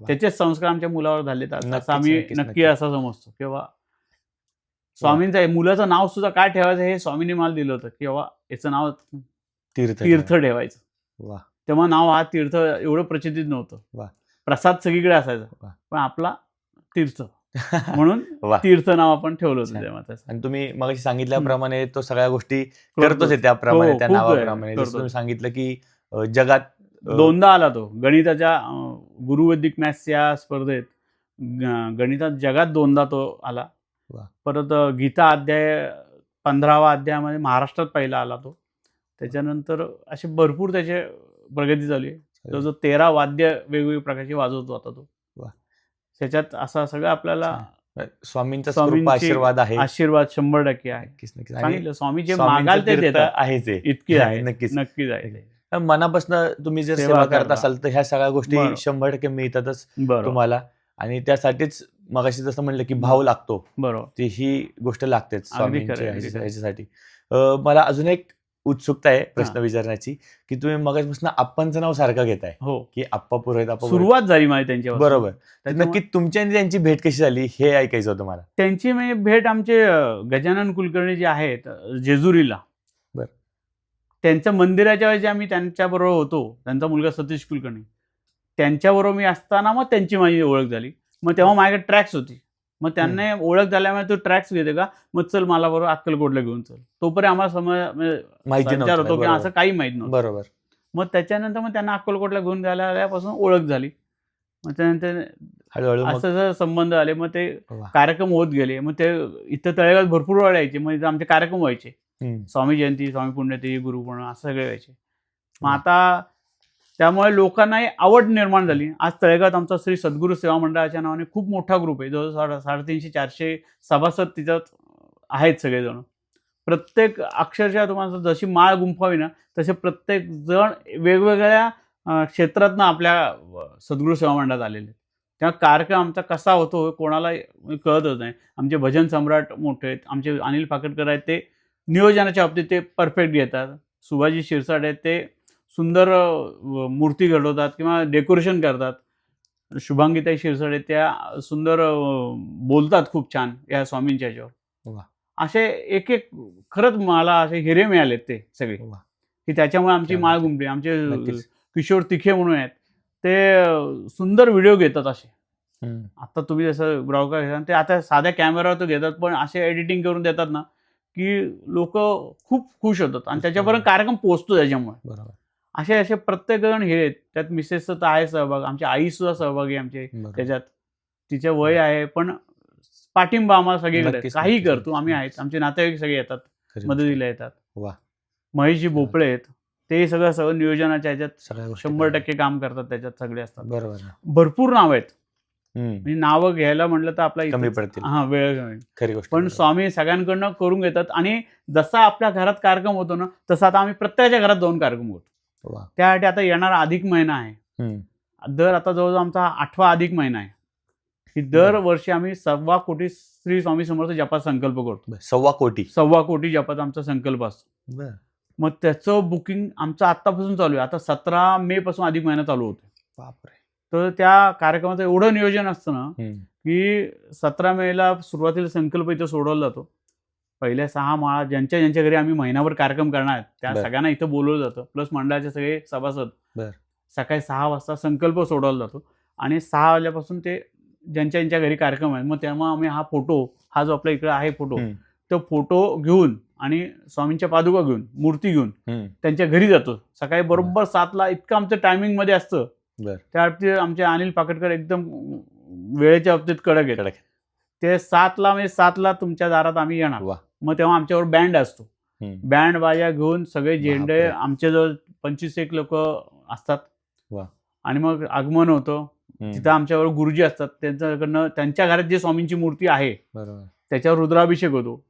Speaker 1: त्याचे संस्कार आमच्या मुलावर झाले. असं आम्ही नक्की असं समजतो किंवा स्वामींचं मुलाचं नाव सुद्धा काय ठेवायचं हे स्वामींनी मला दिलं होतं किंवा याचं नाव तीर्थ ठेवायचं. तेव्हा नाव हा तीर्थ एवढं प्रचितीत नव्हतं. प्रसाद सगळीकडे असायचा,
Speaker 2: वा.
Speaker 1: पण आपला तीर्थ म्हणून
Speaker 2: वा.
Speaker 1: तीर्थ नाव आपण ठेवलं होतं
Speaker 2: छान.
Speaker 1: तेव्हा त्याचं.
Speaker 2: आणि तुम्ही मग सांगितल्याप्रमाणे तो सगळ्या गोष्टी
Speaker 1: करतोच.
Speaker 2: करतोच आहे त्याप्रमाणे,
Speaker 1: हो,
Speaker 2: त्या
Speaker 1: खूप
Speaker 2: नावाप्रमाणे. जसं
Speaker 1: करतो.
Speaker 2: तुम्ही सांगितलं की जगात
Speaker 1: दोनदा आला तो गणिताच्या गुरुवैदिक मॅथ्स या स्पर्धेत. गणितात जगात दोनदा तो आला.
Speaker 2: वा.
Speaker 1: परत गीता अध्याय 15वा अध्यायामध्ये महाराष्ट्रात पहिला आला तो. त्याच्यानंतर असे भरपूर त्याचे प्रगती झाली. जो 13 वाद्य वेगवेगळ्या प्रकारची वाजवतो आता तो.
Speaker 2: वा.
Speaker 1: त्याच्यात असा सगळं आपल्याला
Speaker 2: स्वामींचा
Speaker 1: स्वामींची
Speaker 2: कृपा आशीर्वाद आहे.
Speaker 1: आशीर्वाद 100% आहे.
Speaker 2: नक्कीच नक्कीच. आणि
Speaker 1: सांगितलं स्वामी जे
Speaker 2: स्वामींचं
Speaker 1: मागाल ते
Speaker 2: तीर्थ
Speaker 1: देतात.
Speaker 2: आहेच आहे.
Speaker 1: इतके आहे.
Speaker 2: नक्कीच.
Speaker 1: नक्कीच आहे.
Speaker 2: मनापासून तुम्ही जर
Speaker 1: सेवा
Speaker 2: सेवा करत
Speaker 1: करता.
Speaker 2: असाल तर ह्या सगळ्या गोष्टी
Speaker 1: बरोबर.
Speaker 2: 100% मिळतातच
Speaker 1: बरोबर
Speaker 2: तुम्हाला. आणि त्यासाठीच मगाशी जसं म्हणलं की भाव लागतो,
Speaker 1: बरोबर.
Speaker 2: ती ही गोष्ट लागतेच स्वामींच्या
Speaker 1: खरं आहे, अगदी खरं आहे.
Speaker 2: ह्याच्यासाठी. मला अजून एक उत्सुकता आहे प्रश्न
Speaker 1: हां.
Speaker 2: विचारण्याची, की तुम्ही मगापासून आप्पांचं नाव सारखं घेताय
Speaker 1: हो,
Speaker 2: की आप्पा पुरोहित, आप्पा पुरोहित.
Speaker 1: सुरुवात झाली माझी त्यांच्यापासून.
Speaker 2: बरोबर.
Speaker 1: त्याच्यामुळे
Speaker 2: नक्की तुमची आणि त्यांची भेट कशी झाली हे ऐकायचं होतं मला.
Speaker 1: त्यांची म्हणजे भेट आमचे गजानन कुलकर्णी जे आहेत जेजुरीला,
Speaker 2: बरं.
Speaker 1: त्यांच्या मंदिराच्या वेळी आम्ही त्यांच्याबरोबर होतो. त्यांचा मुलगा सतीश कुलकर्णी, त्यांच्याबरोबर मी असताना मग त्यांची माझी ओळख झाली. मग तेव्हा माझ्याकडे ट्रॅक्स होती. मग त्यांना ओळख झाल्यामुळे तो ट्रॅक्स घेते का, मग चल मला बरोबर अक्कलकोटला घेऊन चल. तोपर्यंत आम्हाला
Speaker 2: माहिती
Speaker 1: संचार
Speaker 2: नव्हतं.
Speaker 1: होतो की
Speaker 2: बरोबर.
Speaker 1: असं काही माहित नव्हतं.
Speaker 2: बरोबर.
Speaker 1: मग त्याच्यानंतर मग त्यांना अक्कलकोटला घेऊन आल्यापासून ओळख झाली. मग त्यानंतर
Speaker 2: हळूहळू मग
Speaker 1: असं जर संबंध आले. मग ते
Speaker 2: वा.
Speaker 1: कार्यक्रम होत गेले. मग ते इथं तळेगावात भरपूर वेळ यायचे. मग इथं आमचे कार्यक्रम व्हायचे.
Speaker 2: हम्म.
Speaker 1: स्वामी जयंती, स्वामी पुण्यतिथी, गुरुपौर्णिमा असं सगळे व्हायचे. मग
Speaker 2: वा.
Speaker 1: आता त्यामुळे लोकांनाही आवड निर्माण झाली. आज तळेगावात आमचा श्री सद्गुरू सेवा मंडळाच्या नावाने खूप मोठा ग्रुप आहे. जवळजवळ 350-400 सभासद तिच्यात आहेत सगळेजण. प्रत्येक अक्षरशः तुम्हाला जशी माळ गुंफावी ना, तसे प्रत्येक जण वेगवेगळ्या क्षेत्रातनं आपल्या सद्गुरू सेवा मंडळात आलेले आहेत. तेव्हा कार्यक्रम आमचा कसा होतो कोणाला कळतच नाही. आमचे भजन सम्राट मोठे आहेत. आमचे अनिल फाकटकर आहेत, ते नियोजनाच्या बाबतीत ते परफेक्ट घेतात. सुभाजी शिरसाट आहेत, ते सुंदर मूर्ती घडवतात किंवा डेकोरेशन करतात. शुभांगीताई शिरसाट आहेत, त्या सुंदर बोलतात खूप छान या स्वामींच्या ह्याच्यावर.
Speaker 2: वा.
Speaker 1: असे एक एक खरंच मला असे हिरे मिळालेत ते सगळे,
Speaker 2: वा.
Speaker 1: की त्याच्यामुळे आमची
Speaker 2: क्या
Speaker 1: माळ
Speaker 2: बात आहे.
Speaker 1: गुंफली. आमचे
Speaker 2: नक्कीच.
Speaker 1: किशोर तिखे म्हणून आहेत, ते सुंदर व्हिडिओ घेतात असे.
Speaker 2: हम्म.
Speaker 1: आता तुम्ही जसं ब्रॉडकास्ट घेता ते आता साध्या कॅमेरावर तर घेतात, पण असे एडिटिंग करून देतात ना की लोक खूप खुश होतात आणि त्याच्यापर्यंत कार्यक्रम पोहोचतो त्याच्यामुळे.
Speaker 2: बरोबर.
Speaker 1: असे असे प्रत्येक जण हे आहेत. त्यात मिसेसचं तर आहे सहभाग, आमची आई सुद्धा सहभागी आहे आमचे
Speaker 2: बरोबर.
Speaker 1: त्याच्यात. तिचे वय आहे, पण पाठिंबा आम्हाला सगळीकडे.
Speaker 2: नक्कीच,
Speaker 1: काही
Speaker 2: नक्कीच,
Speaker 1: करतो आम्ही आहेत. आमचे नातेवाईक सगळे येतात,
Speaker 2: खरी गोष्ट.
Speaker 1: मदतीला येतात.
Speaker 2: वा.
Speaker 1: महेशजी भोपळे आहेत, ते सगळं नियोजनाच्या ह्याच्यात
Speaker 2: सगळ्या गोष्टी
Speaker 1: 100% काम करतात. त्याच्यात सगळे असतात.
Speaker 2: बरोबर.
Speaker 1: भरपूर नाव आहेत.
Speaker 2: हम्म.
Speaker 1: म्हणजे नावं घ्यायला म्हटलं तर आपला
Speaker 2: कमी
Speaker 1: इथंच-
Speaker 2: पडतील.
Speaker 1: हा वेळ कमी.
Speaker 2: खरी गोष्ट.
Speaker 1: पण
Speaker 2: बरोबर.
Speaker 1: स्वामी सगळ्यांकडनं करून घेतात. आणि जसा आपल्या घरात कार्यक्रम होतो ना, तसा आता आम्ही प्रत्येकाच्या घरात जाऊन कार्यक्रम होतो.
Speaker 2: वा.
Speaker 1: त्यासाठी आता येणारा अधिक महिना आहे.
Speaker 2: हम्म.
Speaker 1: दर आता जवळजवळ आमचा 8वा अधिक महिना आहे, की दरवर्षी आम्ही 1.25 कोटी श्री स्वामी समर्थ जपाचा संकल्प करतो.
Speaker 2: 1.25 कोटी.
Speaker 1: 1.25 कोटी जपाचा आमचा संकल्प असतो.
Speaker 2: बर.
Speaker 1: मग त्याचं बुकिंग आमचं आत्तापासून चालू आहे. आता 17 मे पासून अधिक महिना चालू होतो.
Speaker 2: बापरे.
Speaker 1: तर त्या कार्यक्रमाचं एवढं नियोजन असतं ना,
Speaker 2: हम्म.
Speaker 1: की 17 मेला सुरुवातीला संकल्प इथं सोडवला जातो. पहिल्या 6 माळा ज्यांच्या ज्यांच्या घरी आम्ही महिनाभर कार्यक्रम करणार आहेत त्या
Speaker 2: बर.
Speaker 1: सगळ्यांना इथं बोलवलं जातं. प्लस मंडळाचे सगळे सभासद.
Speaker 2: बर.
Speaker 1: सकाळी 6 वाजता संकल्प सोडवला जातो आणि 6 वाजल्यापासून ते ज्यांच्या ज्यांच्या घरी कार्यक्रम आहे, मग तेव्हा आम्ही हा फोटो, हा जो आपल्या इकडे आहे फोटो,
Speaker 2: हम्म.
Speaker 1: तो फोटो घेऊन आणि स्वामींच्या पादुका घेऊन, मूर्ती घेऊन
Speaker 2: हम्म.
Speaker 1: त्यांच्या घरी जातो. सकाळी बरोबर 7ला इतकं आमचं टायमिंगमध्ये असतं.
Speaker 2: बर.
Speaker 1: त्या बाबतीत आमचे अनिल पाकटकर एकदम वेळेच्या बाबतीत कडक आहेत.
Speaker 2: कडक.
Speaker 1: ते 7ला म्हणजे 7ला तुमच्या दारात आम्ही येणार.
Speaker 2: वा.
Speaker 1: मग तेव्हा आमच्यावर बँड असतो.
Speaker 2: हम्म.
Speaker 1: बँड बाजा घेऊन सगळे झेंडे,
Speaker 2: बापरे.
Speaker 1: आमचे जवळ 25 लोक असतात.
Speaker 2: वा.
Speaker 1: आणि मग आगमन होतं.
Speaker 2: हम्म.
Speaker 1: तिथं आमच्यावर गुरुजी असतात, त्यांच्याकडनं त्यांच्या घरात जे स्वामींची मूर्ती आहे
Speaker 2: बरोबर.
Speaker 1: त्याच्यावर रुद्राभिषेक होतो.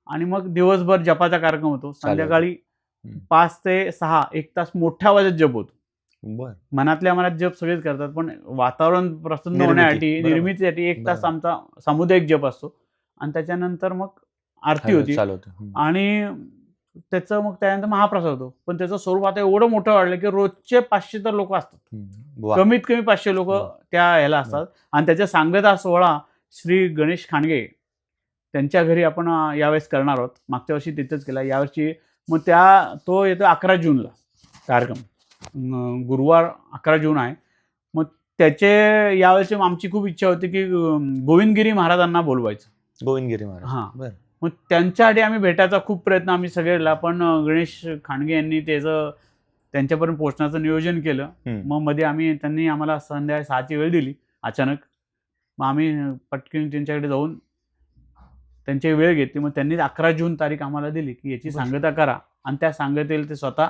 Speaker 1: आणि मग दिवसभर जपाचा कार्यक्रम होतो. संध्याकाळी
Speaker 2: हम्म.
Speaker 1: 5 ते 6 1 तास मोठ्या आवाजात जप होतो.
Speaker 2: बर.
Speaker 1: मनातल्या मनात जप सगळेच करतात, पण वातावरण प्रसन्न
Speaker 2: निर्मिती.
Speaker 1: होण्यासाठी,
Speaker 2: बरोबर.
Speaker 1: निर्मितीसाठी 1 तास
Speaker 2: बरोबर.
Speaker 1: आमचा सामुदायिक जप असतो. आणि त्याच्यानंतर मग आरती होती
Speaker 2: चालू होतं. हम्म.
Speaker 1: आणि त्याचं मग त्यानंतर महाप्रसाद होतो. पण त्याचं स्वरूप आता एवढं मोठं वाढलं की रोजचे 500 तर लोक असतात.
Speaker 2: हम्म. वा.
Speaker 1: कमीत कमी 500 लोक
Speaker 2: वा.
Speaker 1: त्या ह्याला असतात. आणि त्याच्या सांगता सोहळा श्री गणेश खांडगे त्यांच्या घरी आपण यावेळेस करणार आहोत. मागच्या वर्षी तिथेच केला, यावर्षी मग तो येतो 11 जूनला कार्यक्रम. गुरुवार 11 जून आहे. मग त्याचे यावेळेची आमची खूप इच्छा होती की गोविंदगिरी महाराजांना बोलवायचं.
Speaker 2: गोविंदगिरी महाराज.
Speaker 1: हां.
Speaker 2: बरं.
Speaker 1: मग त्यांच्यासाठी आम्ही भेटायचा खूप प्रयत्न आम्ही सगळे केला, पण गणेश खांडगे यांनी त्याचं त्यांच्यापर्यंत पोहोचण्याचं नियोजन केलं. मग मध्ये त्यांनी आम्हाला संध्याकाळी 6ची वेळ दिली अचानक. मग आम्ही पटकन त्यांच्याकडे जाऊन त्यांची वेळ घेतली. मग त्यांनी 11 जून तारीख आम्हाला दिली की याची
Speaker 2: बरं.
Speaker 1: सांगता करा, आणि त्या सांगतेला ते स्वतः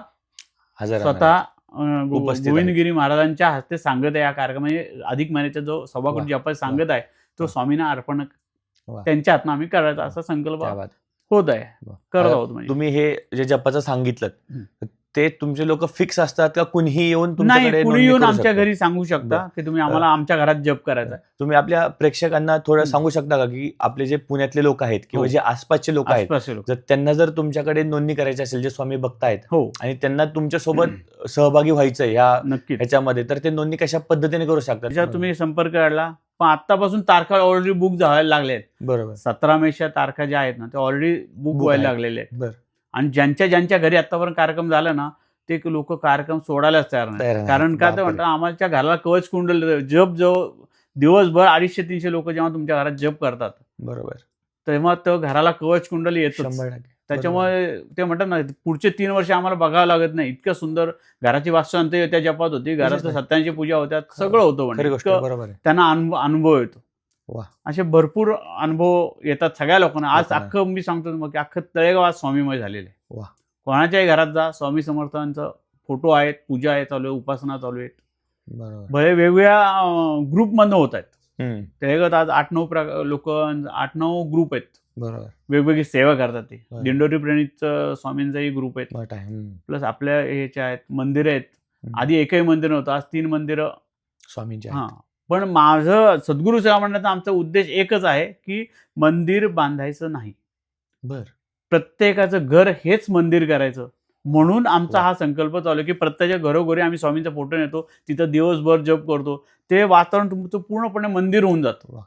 Speaker 2: हजर राहणार. उपस्थित आहेत.
Speaker 1: गोविंदगिरी महाराजांच्या हस्ते सांगत या कार्यक्रम म्हणजे अधिक महिन्याचा जो सव्वा
Speaker 2: वा,
Speaker 1: कोटी जपात सांगत आहे तो
Speaker 2: वा.
Speaker 1: स्वामींना अर्पण
Speaker 2: वा.
Speaker 1: त्यांच्या हातनं आम्ही करायचा असा संकल्प
Speaker 2: क्या बात.
Speaker 1: होत आहे,
Speaker 2: वा.
Speaker 1: करत
Speaker 2: आता
Speaker 1: आहोत. म्हणजे
Speaker 2: तुम्ही हे जे जपाचं सांगितलं ते तुमचे लोक फिक्स असतात का कुणीही येऊन
Speaker 1: नाही,
Speaker 2: तुमच्याकडे
Speaker 1: कुणी
Speaker 2: नोंदणी
Speaker 1: येऊन
Speaker 2: करू
Speaker 1: आमच्या
Speaker 2: शकतं?
Speaker 1: घरी सांगू शकता
Speaker 2: बरं.
Speaker 1: की तुम्ही आम्हाला आमच्या घरात जप करायचा आहे.
Speaker 2: तुम्ही आपल्या प्रेक्षकांना थोडं
Speaker 1: हं.
Speaker 2: सांगू शकता का की आपले जे पुण्यातले लोक आहेत किंवा
Speaker 1: हो.
Speaker 2: जे आसपासचे लोक आहेत,
Speaker 1: आसपासचे लोक.
Speaker 2: जर त्यांना जर तुमच्याकडे नोंदणी करायची असेल, जे स्वामी भक्त आहेत
Speaker 1: हो,
Speaker 2: आणि त्यांना तुमच्यासोबत सहभागी व्हायचं
Speaker 1: नक्कीच.
Speaker 2: ह्याच्यामध्ये, तर ते नोंदणी कशा पद्धतीने करू शकतात?
Speaker 1: त्याच्यात तुम्ही संपर्क काढला, पण आतापासून तारखा ऑलरेडी बुक व्हायला लागल्या आहेत.
Speaker 2: बरोबर.
Speaker 1: 17 मेच्या तारखा ज्या आहेत ना त्या ऑलरेडी बुक
Speaker 2: Book
Speaker 1: व्हायला
Speaker 2: आहेत.
Speaker 1: लागलेल्या आहेत.
Speaker 2: बरं.
Speaker 1: आणि ज्यांच्या घरी आतापर्यंत कार्यक्रम झाला ना ते लोक कार्यक्रम सोडायलाच तयार
Speaker 2: तयार
Speaker 1: नाही.
Speaker 2: नाही.
Speaker 1: कारण का ते
Speaker 2: बापरे.
Speaker 1: म्हणतात आम्हाला घराला कवच कुंडल जप जो दिवसभर 250-300 लोक जेव्हा तुमच्या घरात जप करतात
Speaker 2: बरोबर.
Speaker 1: तेव्हा तो घराला कवच कुंडल येतच.
Speaker 2: 100%.
Speaker 1: त्याच्यामुळे ते म्हणतात ना पुढचे 3 वर्ष आम्हाला बघावं लागत नाही, इतकं सुंदर घराची वास्तुशांती त्या जपात होती, घरात
Speaker 2: नाही.
Speaker 1: सत्यांची पूजा होत्या, सगळं होतं.
Speaker 2: खरी
Speaker 1: म्हणजे
Speaker 2: गोष्ट.
Speaker 1: इतकं
Speaker 2: बरोबर आहे.
Speaker 1: त्यांना अनुभव येतो.
Speaker 2: वा.
Speaker 1: असे भरपूर अनुभव येतात सगळ्या लोकांना. आज
Speaker 2: लोकांना.
Speaker 1: अख्खं मी सांगतो मग की अख्खं तळेगाव आज स्वामीमय झालेलं आहे.
Speaker 2: वा.
Speaker 1: कोणाच्याही घरात जा, स्वामी समर्थांचं फोटो आहेत, पूजा आहे चालू आहे, उपासना चालू आहेत.
Speaker 2: बरोबर.
Speaker 1: भले वेगवेगळ्या ग्रुपमधनं होत आहेत.
Speaker 2: हम्म.
Speaker 1: तळेगावात आज 8-9 लोक, 8-9 ग्रुप आहेत,
Speaker 2: बरोबर.
Speaker 1: वेगवेगळी सेवा करतात. ते
Speaker 2: बरं.
Speaker 1: दिंडोरी प्रणित स्वामींचाही ग्रुप आहेत,
Speaker 2: मठ आहे.
Speaker 1: प्लस आपल्या ह्याच्या आहेत मंदिरं आहेत.
Speaker 2: हम्म.
Speaker 1: आधी एकही मंदिर नव्हतं, आज 3 मंदिरं.
Speaker 2: स्वामींचे
Speaker 1: हां,
Speaker 2: आहेत.
Speaker 1: पण माझं सद्गुरू सेवा म्हणण्याचा आमचा उद्देश एकच आहे की मंदिर बांधायचं नाही,
Speaker 2: बर.
Speaker 1: प्रत्येकाचं घर हेच मंदिर करायचं. म्हणून आमचा
Speaker 2: वा.
Speaker 1: हा संकल्प चालू आहे की प्रत्येकाच्या घरोघरी आम्ही स्वामींचा फोटो नेतो, तिथं दिवसभर जप करतो, ते वातावरण तुमचं पूर्णपणे मंदिर होऊन जातं.
Speaker 2: वा.